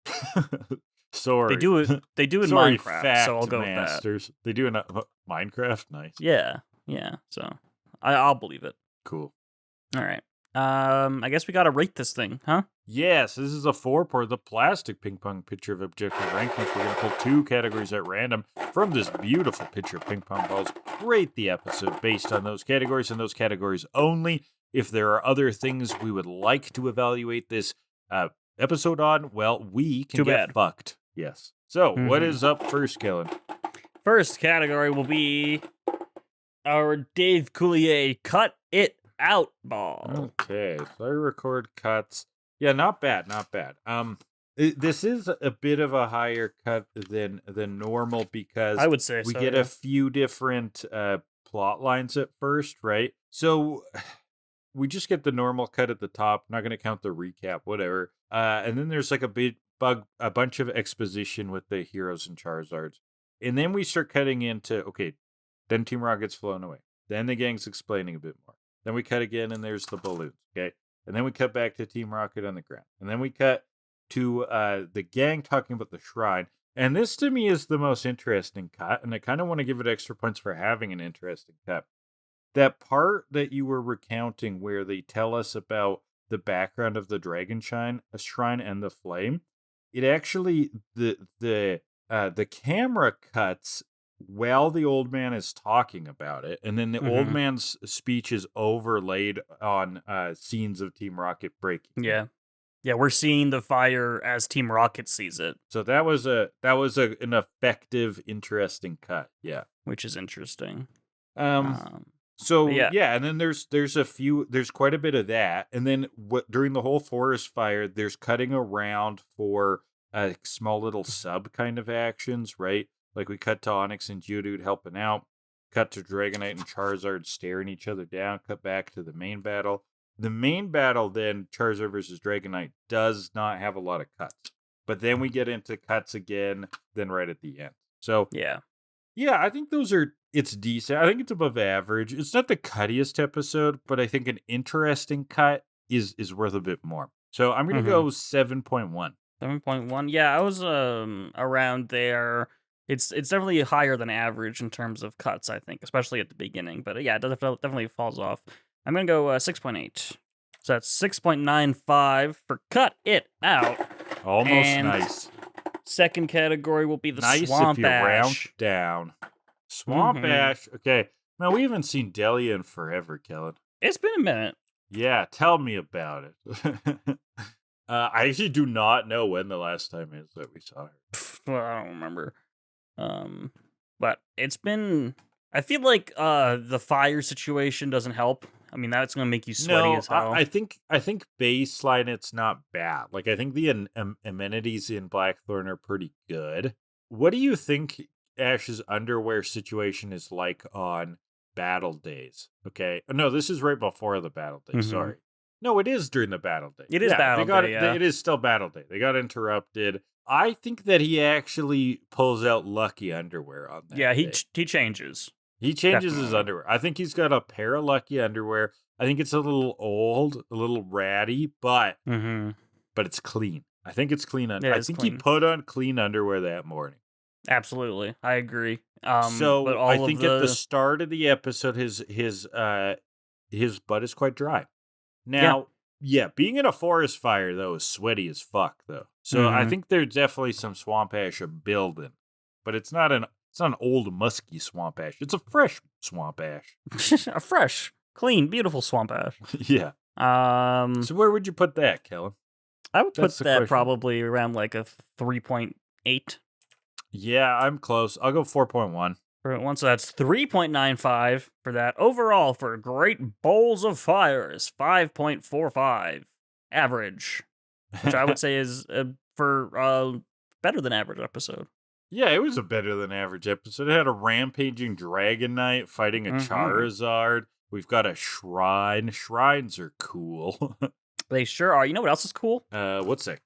Sorry. They do it. They do in Sorry, Minecraft, so I'll go masters. with that. They do in Minecraft. Nice. Yeah. So I'll believe it. Cool. All right. I guess we gotta rate this thing, huh? Yes, this is a 4 for the plastic ping pong pitcher of objective rankings. We're gonna pull 2 categories at random from this beautiful pitcher of ping pong balls. Rate the episode based on those categories and those categories only. If there are other things we would like to evaluate this episode on, well, we can get fucked. Yes. So, what is up first, Kellan? First category will be our Dave Coulier Cut It Out ball. Okay, so I record cuts. Yeah, not bad. This is a bit of a higher cut than normal because I would say we get a few different plot lines at first, right? So we just get the normal cut at the top. Not going to count the recap, whatever. And then there's like a bunch of exposition with the heroes and Charizards, and then we start cutting into then Team Rocket's flown away. Then the gang's explaining a bit more. Then we cut again, and there's the balloons, okay? And then we cut back to Team Rocket on the ground. And then we cut to the gang talking about the shrine. And this, to me, is the most interesting cut, and I kind of want to give it extra points for having an interesting cut. That part that you were recounting where they tell us about the background of the dragon shrine and the flame, it actually, the camera cuts while the old man is talking about it, and then the old man's speech is overlaid on scenes of Team Rocket breaking. Yeah, we're seeing the fire as Team Rocket sees it. So that was an effective, interesting cut. Yeah, which is interesting. So yeah, and then there's quite a bit of that, and then during the whole forest fire, there's cutting around for small little sub kind of actions, right? Like we cut to Onyx and Geodude helping out, cut to Dragonite and Charizard staring each other down, cut back to the main battle. The main battle then, Charizard versus Dragonite, does not have a lot of cuts. But then we get into cuts again, then right at the end. So yeah, I think it's decent. I think it's above average. It's not the cuttiest episode, but I think an interesting cut is worth a bit more. So I'm going to go 7.1. 7.1? Yeah, I was around there. It's definitely higher than average in terms of cuts, I think, especially at the beginning. But yeah, it definitely falls off. I'm going to go 6.8. So that's 6.95 for Cut It Out. Almost And nice. Second category will be the Nice Swamp if you round Ash. down. Swamp Mhm. Ash. Okay. Man, we haven't seen Delia in forever, Kellan. It's been a minute. Yeah, tell me about it. I actually do not know when the last time is that we saw her. Well, I don't remember. But it's been. I feel like the fire situation doesn't help. I mean, that's gonna make you sweaty as hell. I think baseline it's not bad. Like I think the amenities in Blackthorn are pretty good. What do you think Ash's underwear situation is like on battle days? Okay, no, this is right before the battle day. Sorry, no, it is during the battle day. It is battle day. It is still battle day. They got interrupted. I think that he actually pulls out lucky underwear on that. Yeah, he day. changes. He changes his underwear. I think he's got a pair of lucky underwear. I think it's a little old, a little ratty, but it's clean. I think it's clean underwear. I think he put on clean underwear that morning. Absolutely, I agree. So but all I think at the start of the episode, his butt is quite dry. Now, yeah, being in a forest fire though is sweaty as fuck though. So I think there's definitely some swamp ash building, but it's not an old musky swamp ash. It's a fresh swamp ash. A fresh, clean, beautiful swamp ash. Yeah. So where would you put that, Kellan? I would put that probably around like a 3.8. Yeah, I'm close. I'll go 4.1. So that's 3.95 for that. Overall, for Great Bowls of Fire is 5.45 average, which I would say is for better than average episode. Yeah, it was a better than average episode. It had a rampaging Dragonite fighting a Charizard. We've got a shrine. Shrines are cool. They sure are. You know what else is cool? What's that?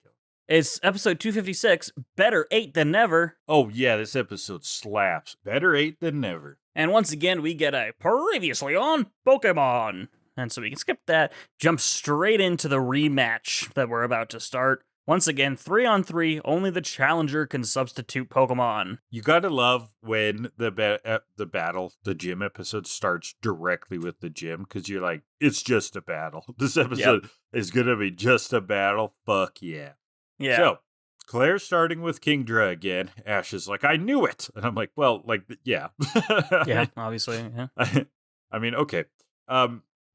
It's episode 256, Better 8 Than Never. Oh, yeah, this episode slaps. Better 8 than never. And once again, we get a previously on Pokemon. And so we can skip that, jump straight into the rematch that we're about to start. Once again, 3-on-3, only the challenger can substitute Pokemon. You gotta love when the gym episode starts directly with the gym, because you're like, it's just a battle. This episode is gonna be just a battle. Fuck yeah. Yeah. So, Claire's starting with Kingdra again. Ash is like, I knew it. And I'm like, well, like, yeah. Yeah, obviously, yeah. I mean, okay.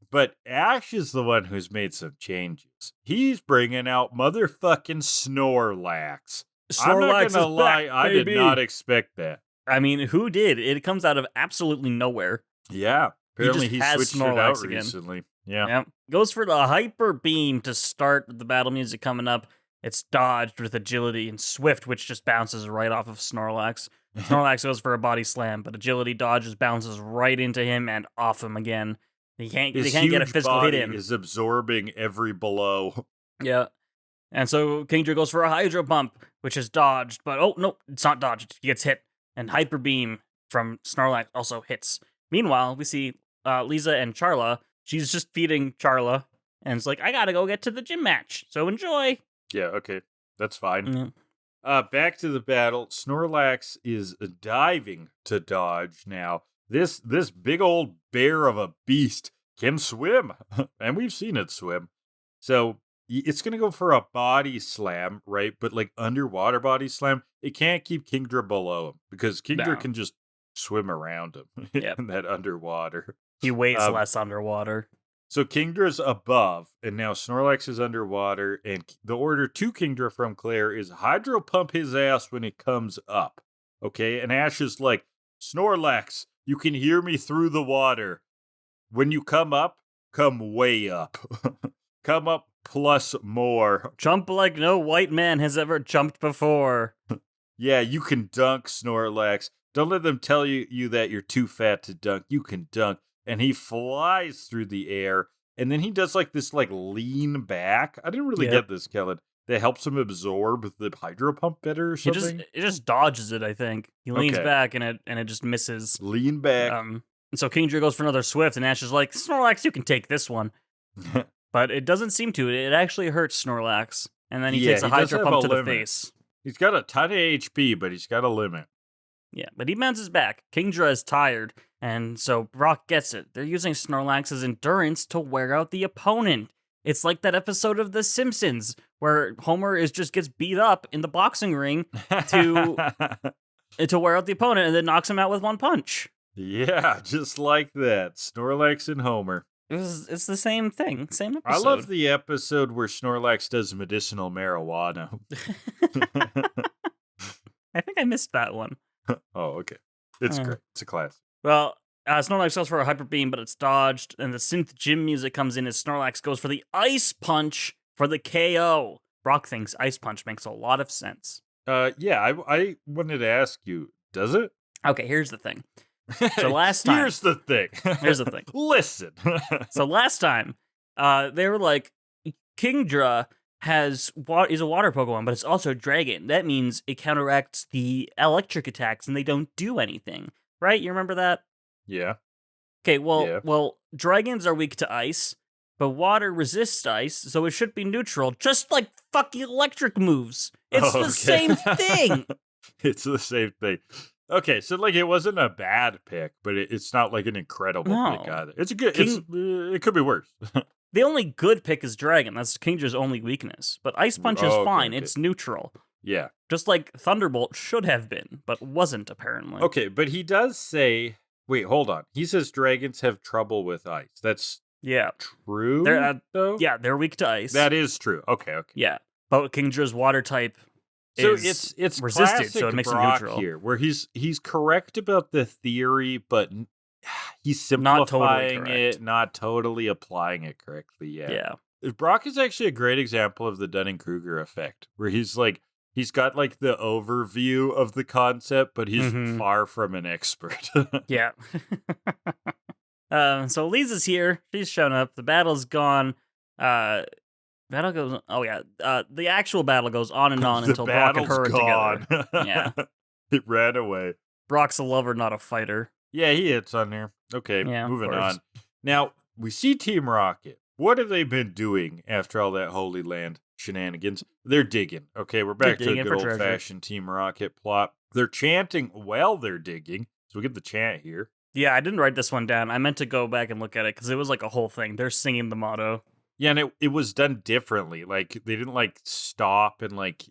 But Ash is the one who's made some changes. He's bringing out motherfucking Snorlax. I'm not gonna lie, I did not expect that. I mean, who did? It comes out of absolutely nowhere. Yeah, apparently he switched Snorlax it out again. recently. Yeah. Yep. Goes for the Hyper Beam to start the battle music coming up. It's dodged with Agility and Swift, which just bounces right off of Snorlax. Snorlax goes for a Body Slam, but Agility dodges, bounces right into him and off him again. They can't get a physical hit in. Is absorbing every blow. Yeah. And so Kingdra goes for a Hydro Pump, which is dodged, but oh, no, it's not dodged. He gets hit. And Hyper Beam from Snorlax also hits. Meanwhile, we see Lisa and Charla. She's just feeding Charla, and it's like, I gotta go get to the gym match, so enjoy. Yeah, okay. That's fine. Back to the battle. Snorlax is diving to dodge now. This big old bear of a beast can swim, and we've seen it swim. So it's going to go for a body slam, right? But like underwater body slam, it can't keep Kingdra below him because Kingdra can just swim around him in that underwater. He weighs less underwater. So Kingdra's above, and now Snorlax is underwater, and the order to Kingdra from Claire is Hydro Pump his ass when it comes up. Okay? And Ash is like, Snorlax, you can hear me through the water. When you come up, come way up. Come up plus more. Jump like no white man has ever jumped before. Yeah, you can dunk, Snorlax. Don't let them tell you that you're too fat to dunk. You can dunk. And he flies through the air, and then he does like this like lean back. I didn't really get this, Kellan. That helps him absorb the Hydro Pump better or something. It just dodges it, I think. He leans back and it just misses. Lean back. And so Kingdra goes for another Swift, and Ash is like, Snorlax, you can take this one. But it doesn't seem to. It actually hurts Snorlax. And then he takes a Hydro Pump to the face. He's got a ton of HP, but he's got a limit. Yeah, but he bounces back. Kingdra is tired, and so Brock gets it. They're using Snorlax's endurance to wear out the opponent. It's like that episode of The Simpsons where Homer just gets beat up in the boxing ring to wear out the opponent and then knocks him out with one punch. Yeah, just like that. Snorlax and Homer. It's the same thing, same episode. I love the episode where Snorlax does medicinal marijuana. I think I missed that one. Oh, okay. It's great. It's a classic. Well, Snorlax goes for a Hyper Beam, but it's dodged, and the synth gym music comes in as Snorlax goes for the Ice Punch for the KO. Brock thinks Ice Punch makes a lot of sense. Yeah, I wanted to ask you, does it? Okay, here's the thing. So last time... Here's the thing. Listen. So last time, they were like, Kingdra is a water Pokemon, but it's also dragon. That means it counteracts the electric attacks, and they don't do anything. Right? You remember that? Yeah. Okay, well, dragons are weak to ice, but water resists ice, so it should be neutral, just like fucking electric moves. It's the same thing. It's the same thing. Okay, so like it wasn't a bad pick, but it's not like an incredible pick either. It's a good. It could be worse. The only good pick is dragon. That's Kingdra's only weakness. But Ice Punch is fine. Okay. It's neutral. Yeah. Just like Thunderbolt should have been, but wasn't apparently. Okay, but he does say. Wait, hold on. He says dragons have trouble with ice. That's true. Though. Yeah, they're weak to ice. That is true. Okay. Yeah, but Kingdra's water type. So it's resisted, so it makes Brock it neutral here, where he's correct about the theory, but he's simplifying it, not totally applying it correctly. Yeah. Brock is actually a great example of the Dunning-Kruger effect, where he's got like the overview of the concept, but he's far from an expert. Yeah. So Lisa's here. She's shown up. The battle's gone. Battle goes. Oh yeah. The actual battle goes on and on until Brock and her are together. Yeah. It ran away. Brock's a lover, not a fighter. Yeah, he hits on there. Okay, moving on. Now we see Team Rocket. What have they been doing after all that Holy Land shenanigans? They're digging. Okay, we're back to a good old-fashioned Team Rocket plot. They're chanting while they're digging. So we get the chant here. Yeah, I didn't write this one down. I meant to go back and look at it because it was like a whole thing. They're singing the motto. Yeah, and it was done differently. Like, they didn't, like, stop and, like,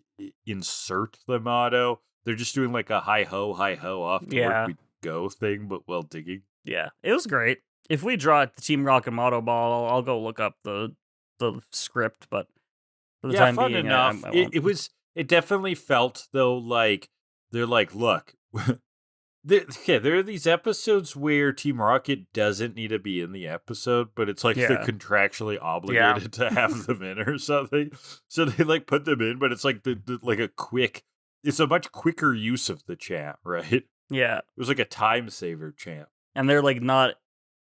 insert the motto. They're just doing, like, a hi-ho, off to work we go thing, but while digging. Yeah, it was great. If we draw the Team Rocket motto ball, I'll go look up the script, but for the time fun being, enough. I it definitely felt, though, like, they're like, look... there are these episodes where Team Rocket doesn't need to be in the episode, but it's like they're contractually obligated to have them in or something. So they like put them in, but it's like it's a much quicker use of the chant, right? Yeah. It was like a time saver chant. And they're like not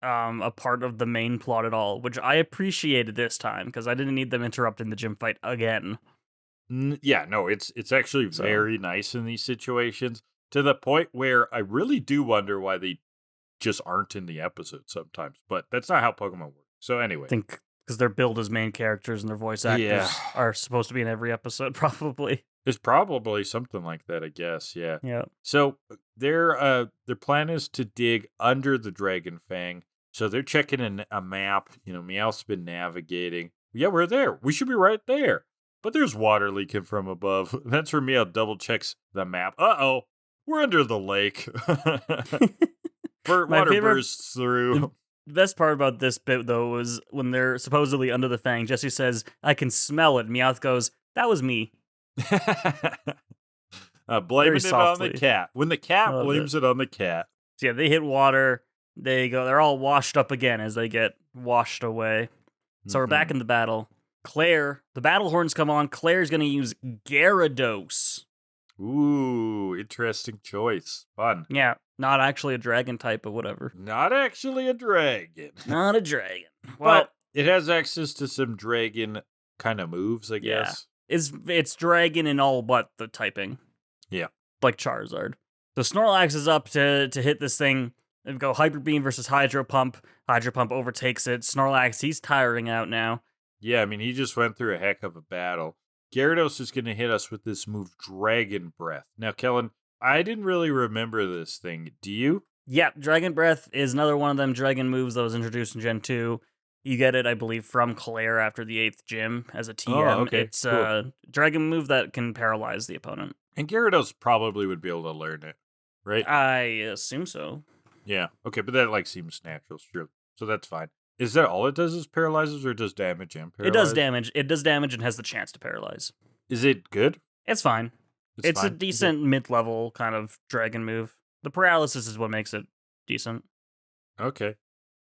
a part of the main plot at all, which I appreciated this time because I didn't need them interrupting the gym fight again. Yeah, no, it's actually very nice in these situations. To the point where I really do wonder why they just aren't in the episode sometimes. But that's not how Pokemon works. So anyway. I think because they're billed as main characters and their voice actors are supposed to be in every episode, probably. It's probably something like that, I guess, yeah. Yeah. So their plan is to dig under the Dragon Fang. So they're checking a map. You know, Meowth's been navigating. Yeah, we're there. We should be right there. But there's water leaking from above. That's where Meowth double checks the map. Uh-oh. We're under the lake. Water bursts through. The best part about this bit, though, was when they're supposedly under the Fang, Jessie says, I can smell it. Meowth goes, that was me. Blaming it on the cat. When the cat blames it on the cat. So yeah, they hit water. They're all washed up again as they get washed away. So we're back in the battle. Claire, the battle horns come on. Claire's going to use Gyarados. Ooh, interesting choice. Fun. Yeah, not actually a dragon type, but whatever. Not actually a dragon. Not a dragon. Well, it has access to some dragon kind of moves, I guess. It's dragon in all but the typing. Yeah. Like Charizard. So Snorlax is up to hit this thing. They go Hyper Beam versus Hydro Pump. Hydro Pump overtakes it. Snorlax, he's tiring out now. Yeah, I mean, he just went through a heck of a battle. Gyarados is going to hit us with this move, Dragon Breath. Now, Kellan, I didn't really remember this thing. Do you? Yeah, Dragon Breath is another one of them dragon moves that was introduced in Gen 2. You get it, I believe, from Claire after the 8th gym as a TM. Oh, okay, It's cool. a dragon move that can paralyze the opponent. And Gyarados probably would be able to learn it, right? I assume so. Yeah. Okay, but that like seems natural, sure. So that's fine. Is that all it does is paralyzes or does damage and paralyze? It does damage. It does damage and has the chance to paralyze. Is it good? It's fine. It's a fine? decent mid-level kind of dragon move. The paralysis is what makes it decent. Okay.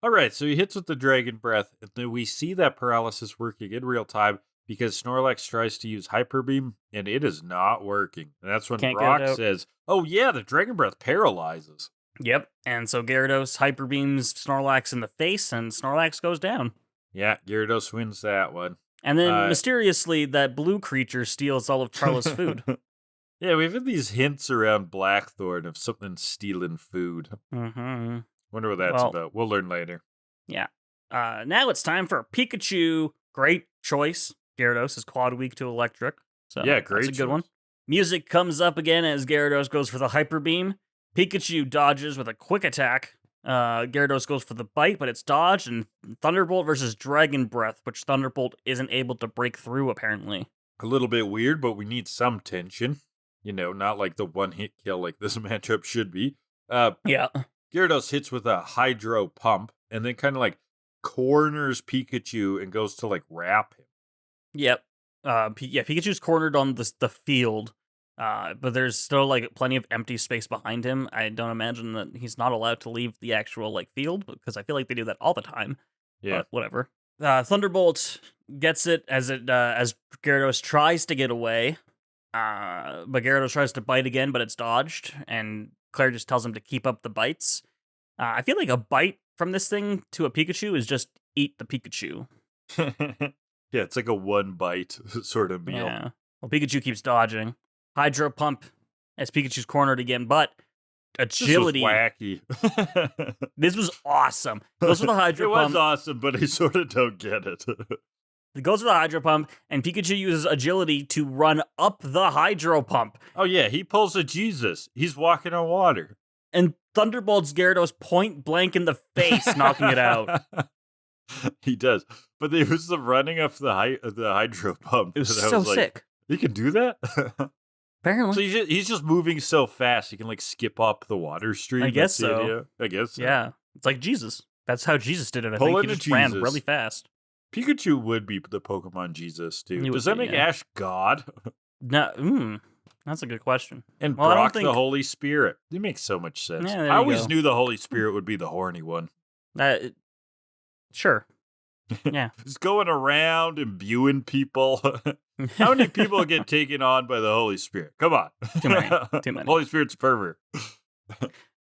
All right, so he hits with the Dragon Breath, and then we see that paralysis working in real time because Snorlax tries to use Hyper Beam, and it is not working. And that's when Can't get Brock it out. says, "Oh yeah, the Dragon Breath paralyzes." Yep, and so Gyarados hyper beams Snorlax in the face, and Snorlax goes down. Yeah, Gyarados wins that one. And then mysteriously, that blue creature steals all of Charla's food. Yeah, we've had these hints around Blackthorn of something stealing food. Mm-hmm. Wonder what that's about. We'll learn later. Yeah. Now it's time for Pikachu. Great choice. Gyarados is quad weak to electric. So yeah, great. That's a good one. Music comes up again as Gyarados goes for the Hyper Beam. Pikachu dodges with a quick attack. Gyarados goes for the bite, but it's dodged. And Thunderbolt versus Dragon Breath, which Thunderbolt isn't able to break through, apparently. A little bit weird, but we need some tension. You know, not like the one-hit kill like this matchup should be. Yeah. Gyarados hits with a Hydro Pump, and then kind of like corners Pikachu and goes to like wrap him. Yep. Pikachu's cornered on the field. But there's still like plenty of empty space behind him. I don't imagine that he's not allowed to leave the actual like field because I feel like they do that all the time. Yeah, but whatever. Thunderbolt gets it as Gyarados tries to get away. But Gyarados tries to bite again, but it's dodged, and Claire just tells him to keep up the bites. I feel like a bite from this thing to a Pikachu is just eat the Pikachu. Yeah, it's like a one bite sort of meal. Yeah. Well, Pikachu keeps dodging. Hydro Pump as Pikachu's cornered again, but agility. This was wacky. This was awesome. Goes for the Hydro Pump. It was awesome, but I sort of don't get it. It goes for the Hydro Pump, and Pikachu uses agility to run up the Hydro Pump. Oh yeah, he pulls a Jesus. He's walking on water. And Thunderbolts Gyarados point blank in the face, knocking it out. He does. But it was the running up the Hydro Pump. It was so sick. He can do that? Apparently. So he's just moving so fast, he can like skip up the water stream. I guess so. I guess so. Yeah. It's like Jesus. That's how Jesus did it. I Pull think he just ran Jesus. really fast. Pikachu would be the Pokemon Jesus, too. He Does would that be, make yeah. Ash God? No, that's a good question. And Well, I don't Brock think- the Holy Spirit. It makes so much sense. Yeah, there I you always go. knew the Holy Spirit would be the horny one. Sure. Yeah. He's going around imbuing people. How many people get taken on by the Holy Spirit? Come on. Too many. Too many. Holy Spirit's a pervert.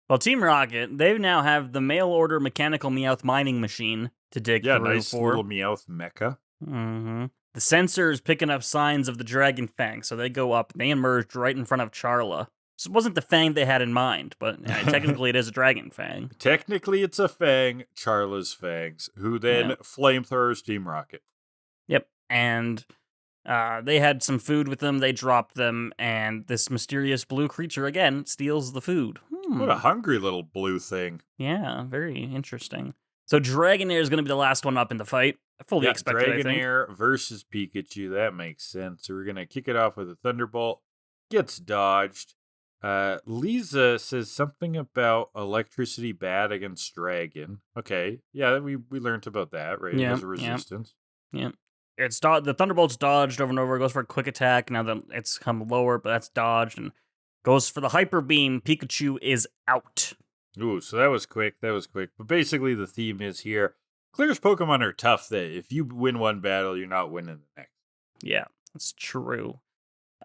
Well, Team Rocket, they now have the mail order mechanical Meowth mining machine to dig Yeah, through nice for. little Meowth mecha. Mm-hmm. The sensor is picking up signs of the Dragon Fang, so they go up. They emerged right in front of Charla. This wasn't the Fang they had in mind, but technically it is a Dragon Fang. Technically, it's a Fang, Charla's Fangs, who then flamethrowers Team Rocket. Yep, and they had some food with them. They dropped them, and this mysterious blue creature again steals the food. What a hungry little blue thing. Yeah, very interesting. So Dragonair is going to be the last one up in the fight. I fully expected, I think. Dragonair versus Pikachu. That makes sense. So we're going to kick it off with a Thunderbolt. Gets dodged. Lisa says something about electricity bad against Dragon. Okay. Yeah, we learned about that, right? Yeah, It has a resistance. Yeah. It's the Thunderbolt's dodged over and over. It goes for a quick attack. Now that it's come lower, but that's dodged. And goes for the Hyper Beam. Pikachu is out. Ooh, so that was quick. But basically the theme is here. Claire's Pokemon are tough. If you win one battle, you're not winning the next. Yeah, that's true.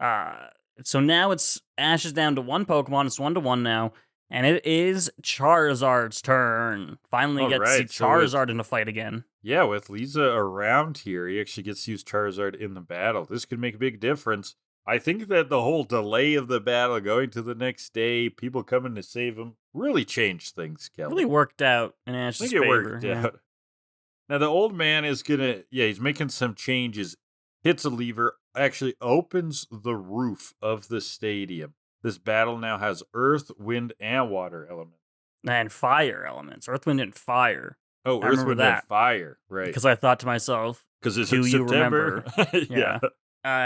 So now it's Ash is down to one Pokemon. It's 1-1 now. And it is Charizard's turn. Finally gets to see Charizard in a fight again. Yeah, with Lisa around here, he actually gets to use Charizard in the battle. This could make a big difference. I think that the whole delay of the battle, going to the next day, people coming to save him, really changed things, Kellan. Really worked out in Ash's favor. I think it worked out. Now, the old man is he's making some changes. Hits a lever, actually opens the roof of the stadium. This battle now has earth, wind, and water elements. And fire elements. Earth, wind, and fire. Oh, I Earth, remember Wind, that. and Fire, right? Because I thought to myself, Because it's do in you September. remember? Yeah.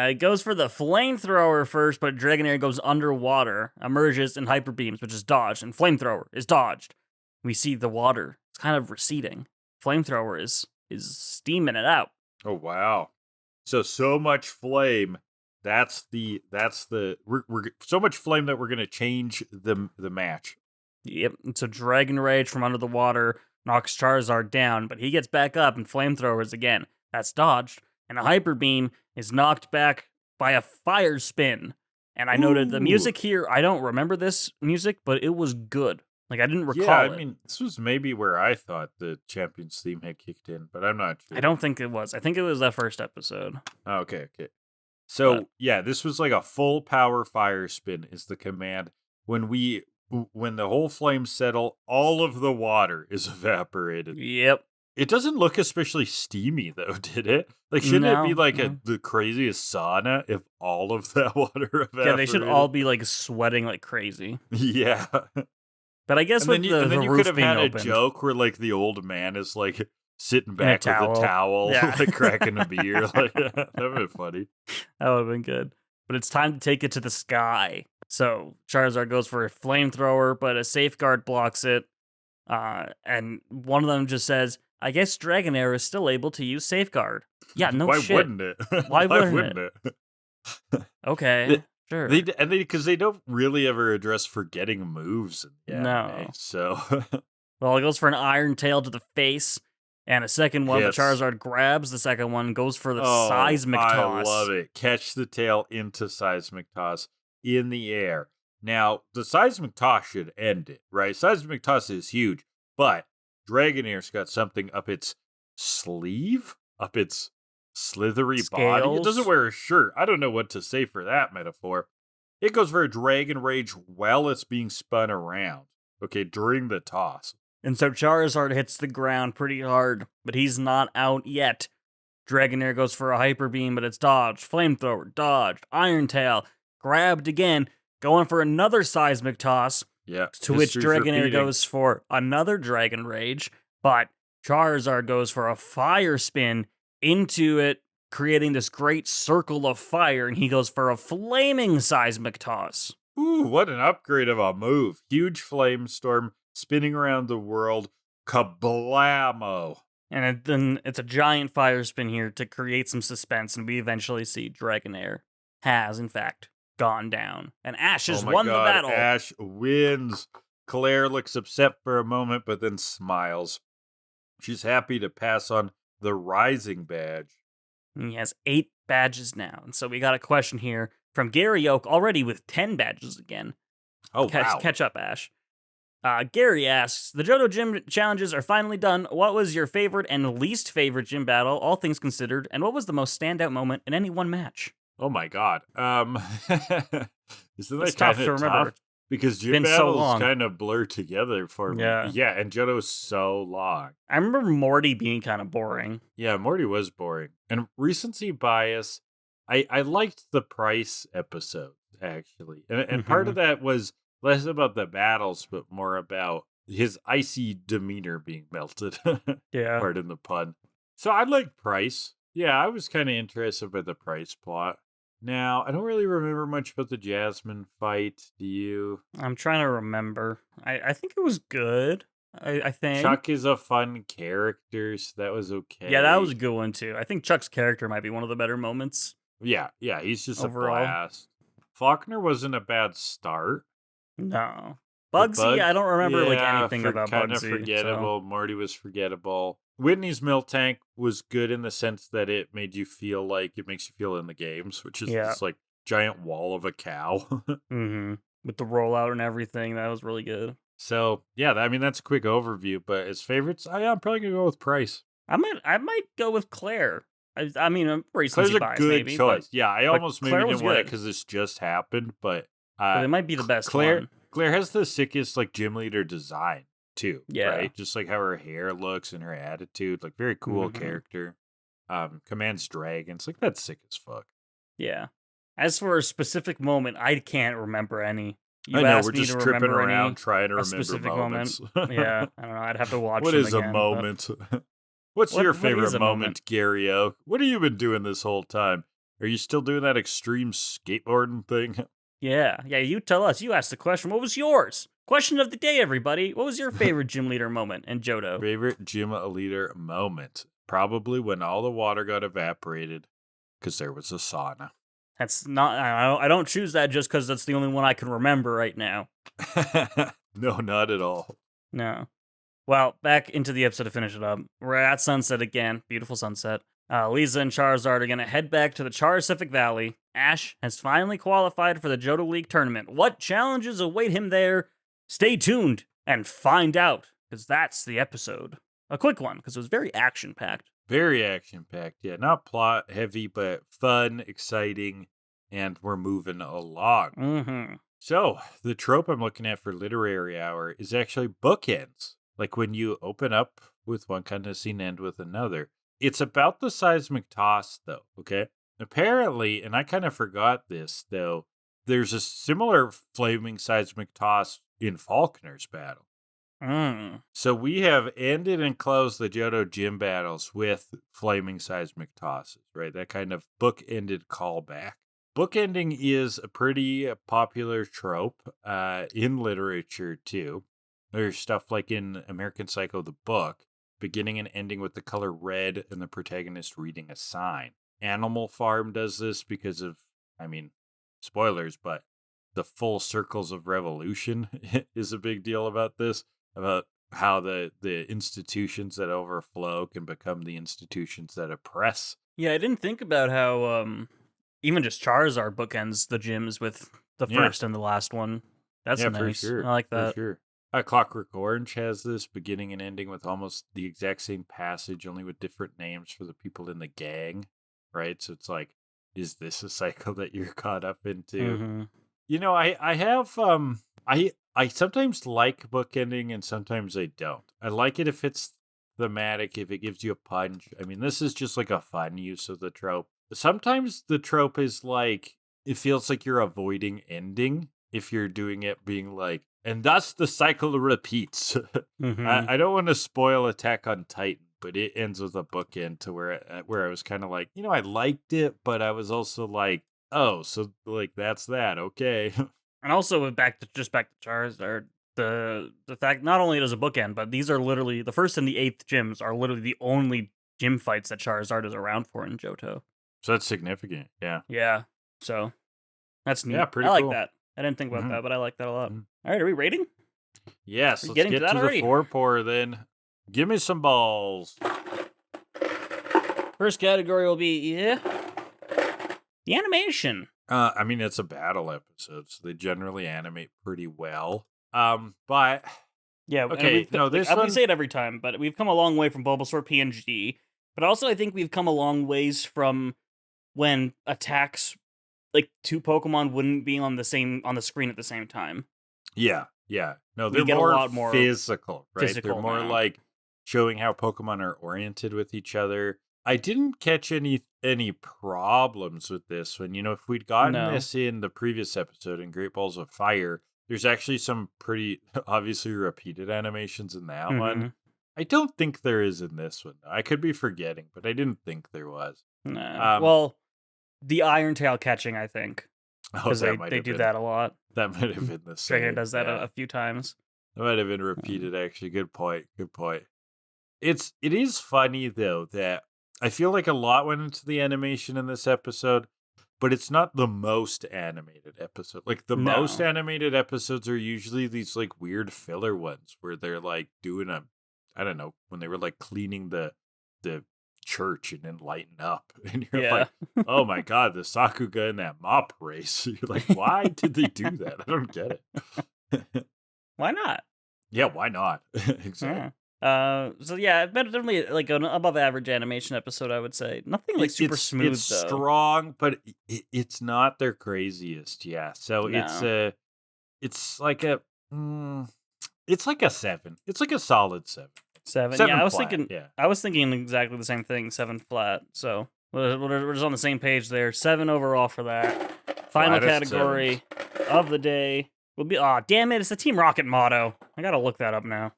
It goes for the flamethrower first, but Dragonair goes underwater, emerges in hyper beams, which is dodged, and flamethrower is dodged. We see the water; it's kind of receding. Flamethrower is steaming it out. Oh wow! So much flame. That's the we're so much flame that we're gonna change the match. Yep. And so Dragon Rage from under the water knocks Charizard down, but he gets back up and flamethrowers again. That's dodged, and a hyper beam is knocked back by a fire spin. And I noted the music here. I don't remember this music, but it was good. Like, I didn't recall it. Yeah, I mean, this was maybe where I thought the Champions theme had kicked in, but I'm not sure. I don't think it was. I think it was that first episode. Okay. So, yeah, this was like a full power fire spin is the command. When the whole flames settle, all of the water is evaporated. Yep. It doesn't look especially steamy, though, did it? Like, shouldn't it be like the craziest sauna if all of that water evaporated? Yeah, they should all be like sweating like crazy. Yeah. But I guess and then you could have had a joke where like the old man is like sitting back with a towel, like cracking a beer. Like that would have been funny. That would have been good. But it's time to take it to the sky. So Charizard goes for a flamethrower, but a safeguard blocks it. And one of them just says, "I guess Dragonair is still able to use safeguard." Yeah, no Why shit. Wouldn't it? Why wouldn't it? Okay. Sure. Because they don't really ever address forgetting moves. No. So, well, it goes for an Iron Tail to the face, and a second one. Yes. The Charizard grabs the second one, goes for the seismic toss. I love it. Catch the tail into seismic toss in the air. Now, the seismic toss should end it, right? Seismic toss is huge, but Dragonair's got something up its sleeve, up its slithery body. It doesn't wear a shirt. I don't know what to say for that metaphor. It goes for a Dragon Rage while it's being spun around. Okay, during the toss. And so Charizard hits the ground pretty hard, but he's not out yet. Dragonair goes for a Hyper Beam, but it's dodged. Flamethrower, dodged. Iron Tail, grabbed again, going for another seismic toss. Yeah. To which Dragonair goes for another Dragon Rage, but Charizard goes for a Fire Spin into it, creating this great circle of fire, and he goes for a flaming seismic toss. Ooh, what an upgrade of a move. Huge flame storm spinning around the world. Kablamo. And then it's a giant fire spin here to create some suspense, and we eventually see Dragonair has, in fact, gone down. And Ash has won the battle. Ash wins. Claire looks upset for a moment, but then smiles. She's happy to pass on the Rising badge. And he has 8 badges now. And so we got a question here from Gary Oak, already with 10 badges again. Oh, wow. Catch up, Ash. Gary asks, the Johto Gym challenges are finally done. What was your favorite and least favorite gym battle, all things considered? And what was the most standout moment in any one match? Oh, my God. Isn't that tough to remember? Because gym battles kind of blur together for me. Yeah, and Johto's so long. I remember Morty being kind of boring. Yeah, Morty was boring. And recency bias, I liked the Price episode, actually. And part of that was less about the battles, but more about his icy demeanor being melted. Yeah. Pardon the pun. So I liked Price. Yeah, I was kind of interested by the Price plot. Now, I don't really remember much about the Jasmine fight. Do you? I'm trying to remember. I think it was good. I think. Chuck is a fun character, so that was okay. Yeah, that was a good one, too. I think Chuck's character might be one of the better moments. Yeah, he's just overall. A blast. Faulkner wasn't a bad start. No. Bugsy, I don't remember anything about Bugsy. Kind of forgettable. So. Morty was forgettable. Whitney's Milk Tank was good in the sense that it made you feel like it makes you feel in the games, which is this like giant wall of a cow. Mm-hmm. With the rollout and everything, that was really good. So yeah, I mean that's a quick overview. But as favorites, I'm probably gonna go with Price. I might go with Claire. I mean, Claire's a bias, good maybe, choice. Yeah, I almost maybe didn't want it good. because this just happened, but it might be the best one. Claire has the sickest like gym leader design too. Yeah, right. Just like how her hair looks and her attitude, like very cool character. Commands dragons, like that's sick as fuck. Yeah. As for a specific moment, I can't remember any. You I know, asked we're me just to tripping remember around trying to a remember specific moments. moment. Yeah, I don't know. I'd have to watch What them is a again. moment? What's your What is favorite a moment? moment, Gary O? What have you been doing this whole time? Are you still doing that extreme skateboarding thing? Yeah, you tell us. You asked the question. What was yours? Question of the day, everybody. What was your favorite gym leader moment in Johto? Favorite gym leader moment? Probably when all the water got evaporated because there was a sauna. That's not. I don't choose that just because that's the only one I can remember right now. No, not at all. No. Well, back into the episode to finish it up. We're at sunset again. Beautiful sunset. Lisa and Charizard are going to head back to the Charcific Valley. Ash has finally qualified for the Johto League tournament. What challenges await him there? Stay tuned and find out, because that's the episode. A quick one, because it was very action-packed. Very action-packed, yeah. Not plot-heavy, but fun, exciting, and we're moving along. Mm-hmm. So, the trope I'm looking at for Literary Hour is actually bookends. Like when you open up with one kind of scene, end with another. It's about the seismic toss, though, okay? Apparently, and I kind of forgot this, though, there's a similar flaming seismic toss in Falconer's battle. So we have ended and closed the Johto gym battles with flaming seismic tosses, right? That kind of book-ended callback. Bookending is a pretty popular trope in literature, too. There's stuff like in American Psycho, the book, beginning and ending with the color red and the protagonist reading a sign. Animal Farm does this because of, spoilers, but the full circles of revolution is a big deal about this, about how the institutions that overflow can become the institutions that oppress. Yeah, I didn't think about how even just Charizard bookends the gyms with the first and the last one. That's nice. For sure. I like that. For sure. Clockwork Orange has this beginning and ending with almost the exact same passage, only with different names for the people in the gang, right? So it's like, is this a cycle that you're caught up into? Mm-hmm. You know, I have I sometimes like bookending and sometimes I don't. I like it if it's thematic, if it gives you a punch. I mean, this is just like a fun use of the trope. Sometimes the trope is like, it feels like you're avoiding ending if you're doing it being like, and thus the cycle repeats. Mm-hmm. I don't want to spoil Attack on Titan, but it ends with a bookend to where I was kind of like, I liked it, but I was also like, oh, so like that's that, okay. And also back to Charizard, the fact not only does a bookend, but these are literally the first and the 8th gyms are literally the only gym fights that Charizard is around for in Johto. So that's significant, yeah. Yeah, so that's neat. Yeah, pretty I like cool. that. I didn't think about that, but I like that a lot. Mhm. All right, are we rating? Yes, Are we let's getting get to that to already? the 4-pour then. Give me some balls. First category will be the animation. It's a battle episode, so they generally animate pretty well. But Yeah, okay, no, this one... we say it every time, but we've come a long way from Bulbasaur PNG. But also, I think we've come a long ways from when attacks, like 2 Pokemon wouldn't be on the screen at the same time. Yeah. No, they're a lot more physical, right? physical They're more now. like showing how Pokemon are oriented with each other. I didn't catch any problems with this one. If we'd gotten this in the previous episode in Great Balls of Fire, there's actually some pretty obviously repeated animations in that one. I don't think there is in this one. I could be forgetting, but I didn't think there was. No. Well, the Iron Tail catching, I think. Because they do that a lot. That might have been the same. Dragonite does that a few times. That might have been repeated, actually. Good point. It is funny, though, that I feel like a lot went into the animation in this episode, but it's not the most animated episode. Like, the most animated episodes are usually these, like, weird filler ones where they're, like, doing I don't know, when they were, like, cleaning the church and then lighten up. And you're like, oh, my God, the Sakuga in that mop race. You're like, why did they do that? I don't get it. Why not? Yeah, why not? Exactly. So yeah, definitely like an above average animation episode, I would say. Nothing like super smooth, it's though. Strong, but it's not their craziest. Yeah, so it's like a 7. It's like a solid 7. 7. 7 yeah, I was thinking exactly the same thing. 7 flat. So we're just on the same page there. 7 overall for that. Final category of the day will be, damn it, it's the Team Rocket motto. I gotta look that up now.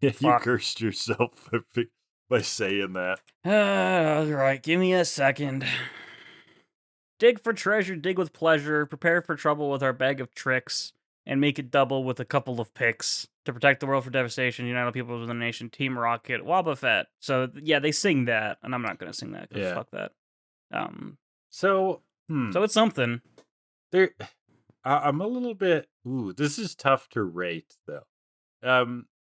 Yeah, you cursed yourself by saying that. Alright, give me a second. Dig for treasure, dig with pleasure, prepare for trouble with our bag of tricks, and make it double with a couple of picks. To protect the world from devastation, unite all peoples of the nation, Team Rocket, wobbuffet. So, yeah, they sing that, and I'm not gonna sing that, because fuck that. So it's something. I'm a little bit, this is tough to rate, though.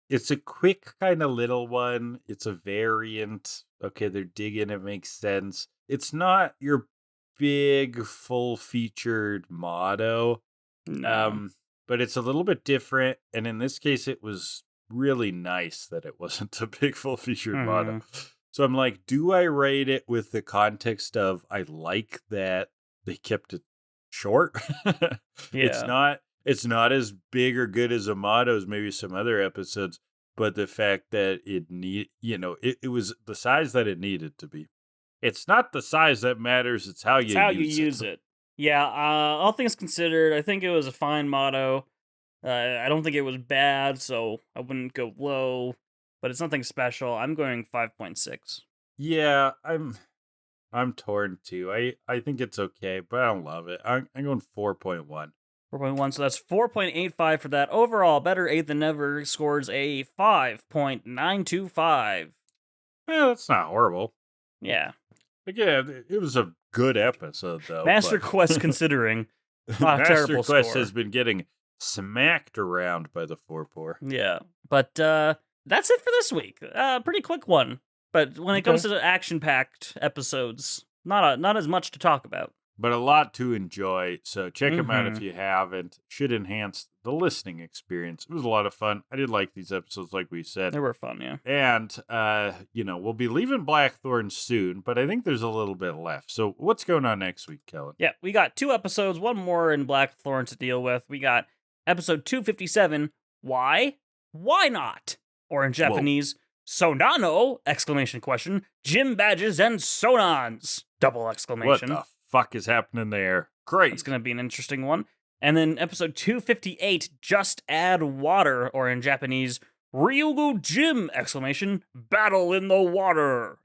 It's a quick kind of little one. It's a variant. Okay, they're digging, it makes sense. It's not your big, full-featured motto. No. But it's a little bit different, and in this case, it was really nice that it wasn't a big, full-featured motto. So I'm like, do I rate it with the context of I like that they kept it short? Yeah. It's not as big or good as a motto as maybe some other episodes, but the fact that it was the size that it needed to be. It's not the size that matters, it's how you use it. Yeah, all things considered, I think it was a fine motto. I don't think it was bad, so I wouldn't go low, but it's nothing special. I'm going 5.6. Yeah, I'm torn too. I think it's okay, but I don't love it. I'm going 4.1. 4.1, so that's 4.85 for that. Overall, Better 8 Than Never scores a 5.925. Yeah, that's not horrible. Yeah. Again, it was a good episode, though. Master Quest considering. Not a terrible Master Quest score. has been getting smacked around by the 4-4. Yeah, but that's it for this week. Pretty quick one. But when it comes to action-packed episodes, not as much to talk about. But a lot to enjoy, so check them out if you haven't. Should enhance the listening experience. It was a lot of fun. I did like these episodes, like we said. They were fun, yeah. And, we'll be leaving Blackthorn soon, but I think there's a little bit left. So what's going on next week, Kellan? Yeah, we got 2 episodes, one more in Blackthorn to deal with. We got episode 257, Why? Why not? Or in Japanese, Sonano! ! Gym badges and Sonons! ! What the fuck is happening there? Great. It's going to be an interesting one. And then episode 258, Just Add Water, or in Japanese, Ryugu Gym! Battle in the water! !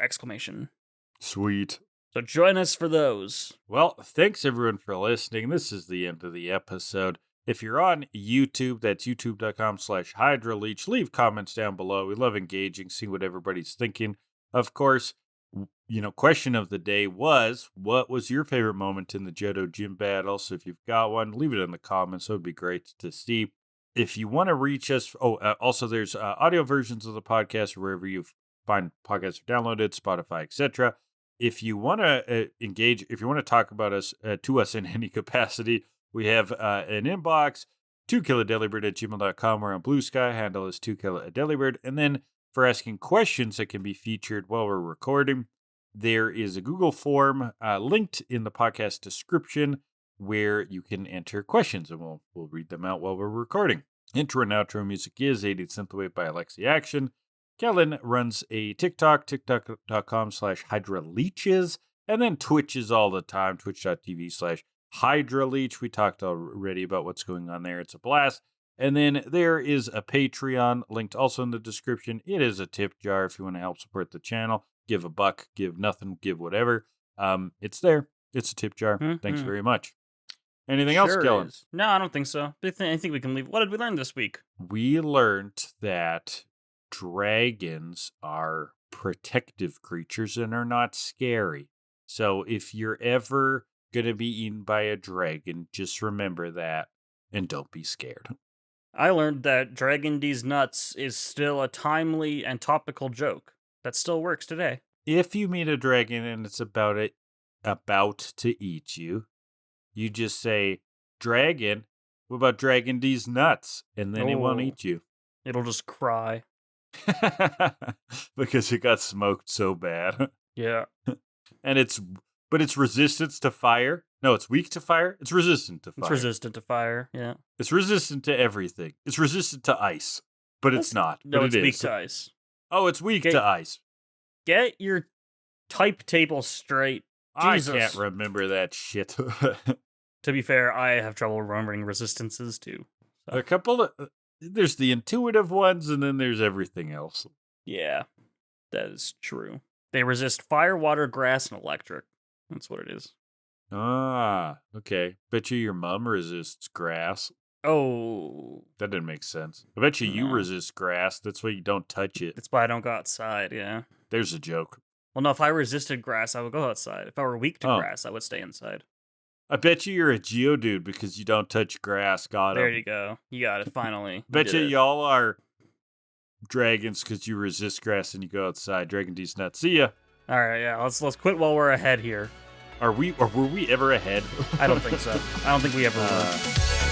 Sweet. So join us for those. Well, thanks everyone for listening. This is the end of the episode. If you're on YouTube, that's youtube.com/HydraLeech. Leave comments down below. We love engaging, seeing what everybody's thinking. Of course, question of the day was, what was your favorite moment in the Johto gym battle? So if you've got one, leave it in the comments. It would be great to see. If you want to reach us, also there's audio versions of the podcast wherever you find podcasts are downloaded, Spotify, etc. If you want to engage, if you want to talk about us to us in any capacity, we have an inbox, 2killadelibird@gmail.com. We're on Blue Sky. Handle is 2killadelibird. And then for asking questions that can be featured while we're recording, there is a Google form linked in the podcast description where you can enter questions, and we'll read them out while we're recording. Intro and outro music is 80th Synthwave by Alexi Action. Kellan runs a TikTok, tiktok.com/HydraLeeches, and then Twitches all the time, twitch.tv/HydraLeech. We talked already about what's going on there. It's a blast. And then there is a Patreon linked also in the description. It is a tip jar if you want to help support the channel. Give a buck, give nothing, give whatever. It's there. It's a tip jar. Thanks very much. Anything else, Kellan? No, I don't think so. I think we can leave. What did we learn this week? We learned that dragons are protective creatures and are not scary. So if you're ever going to be eaten by a dragon, just remember that and don't be scared. I learned that Dragon D's nuts is still a timely and topical joke that still works today. If you meet a dragon and it's about to eat you, you just say, "Dragon, what about Dragon D's nuts?" And then it won't eat you. It'll just cry. Because it got smoked so bad. Yeah. And it's resistant to fire. No, it's weak to fire. It's resistant to fire. It's resistant to fire, yeah. It's resistant to everything. It's resistant to ice, but it's not. No, but it's weak to ice. Oh, it's weak to ice. Get your type table straight. Jesus. I can't remember that shit. To be fair, I have trouble remembering resistances too. So. A couple of there's the intuitive ones, and then there's everything else. Yeah, that is true. They resist fire, water, grass, and electric. That's what it is. Ah, okay. Bet you your mom resists grass. Oh. That didn't make sense. I bet you resist grass. That's why you don't touch it. That's why I don't go outside, yeah. There's a joke. Well, no, if I resisted grass, I would go outside. If I were weak to grass, I would stay inside. I bet you're a Geodude because you don't touch grass. Got it. There you go. You got it, finally. Bet y'all are dragons because you resist grass and you go outside. Dragon D's nuts. See ya. All right, yeah. Let's quit while we're ahead here. Were we ever ahead? I don't think so. I don't think we ever were.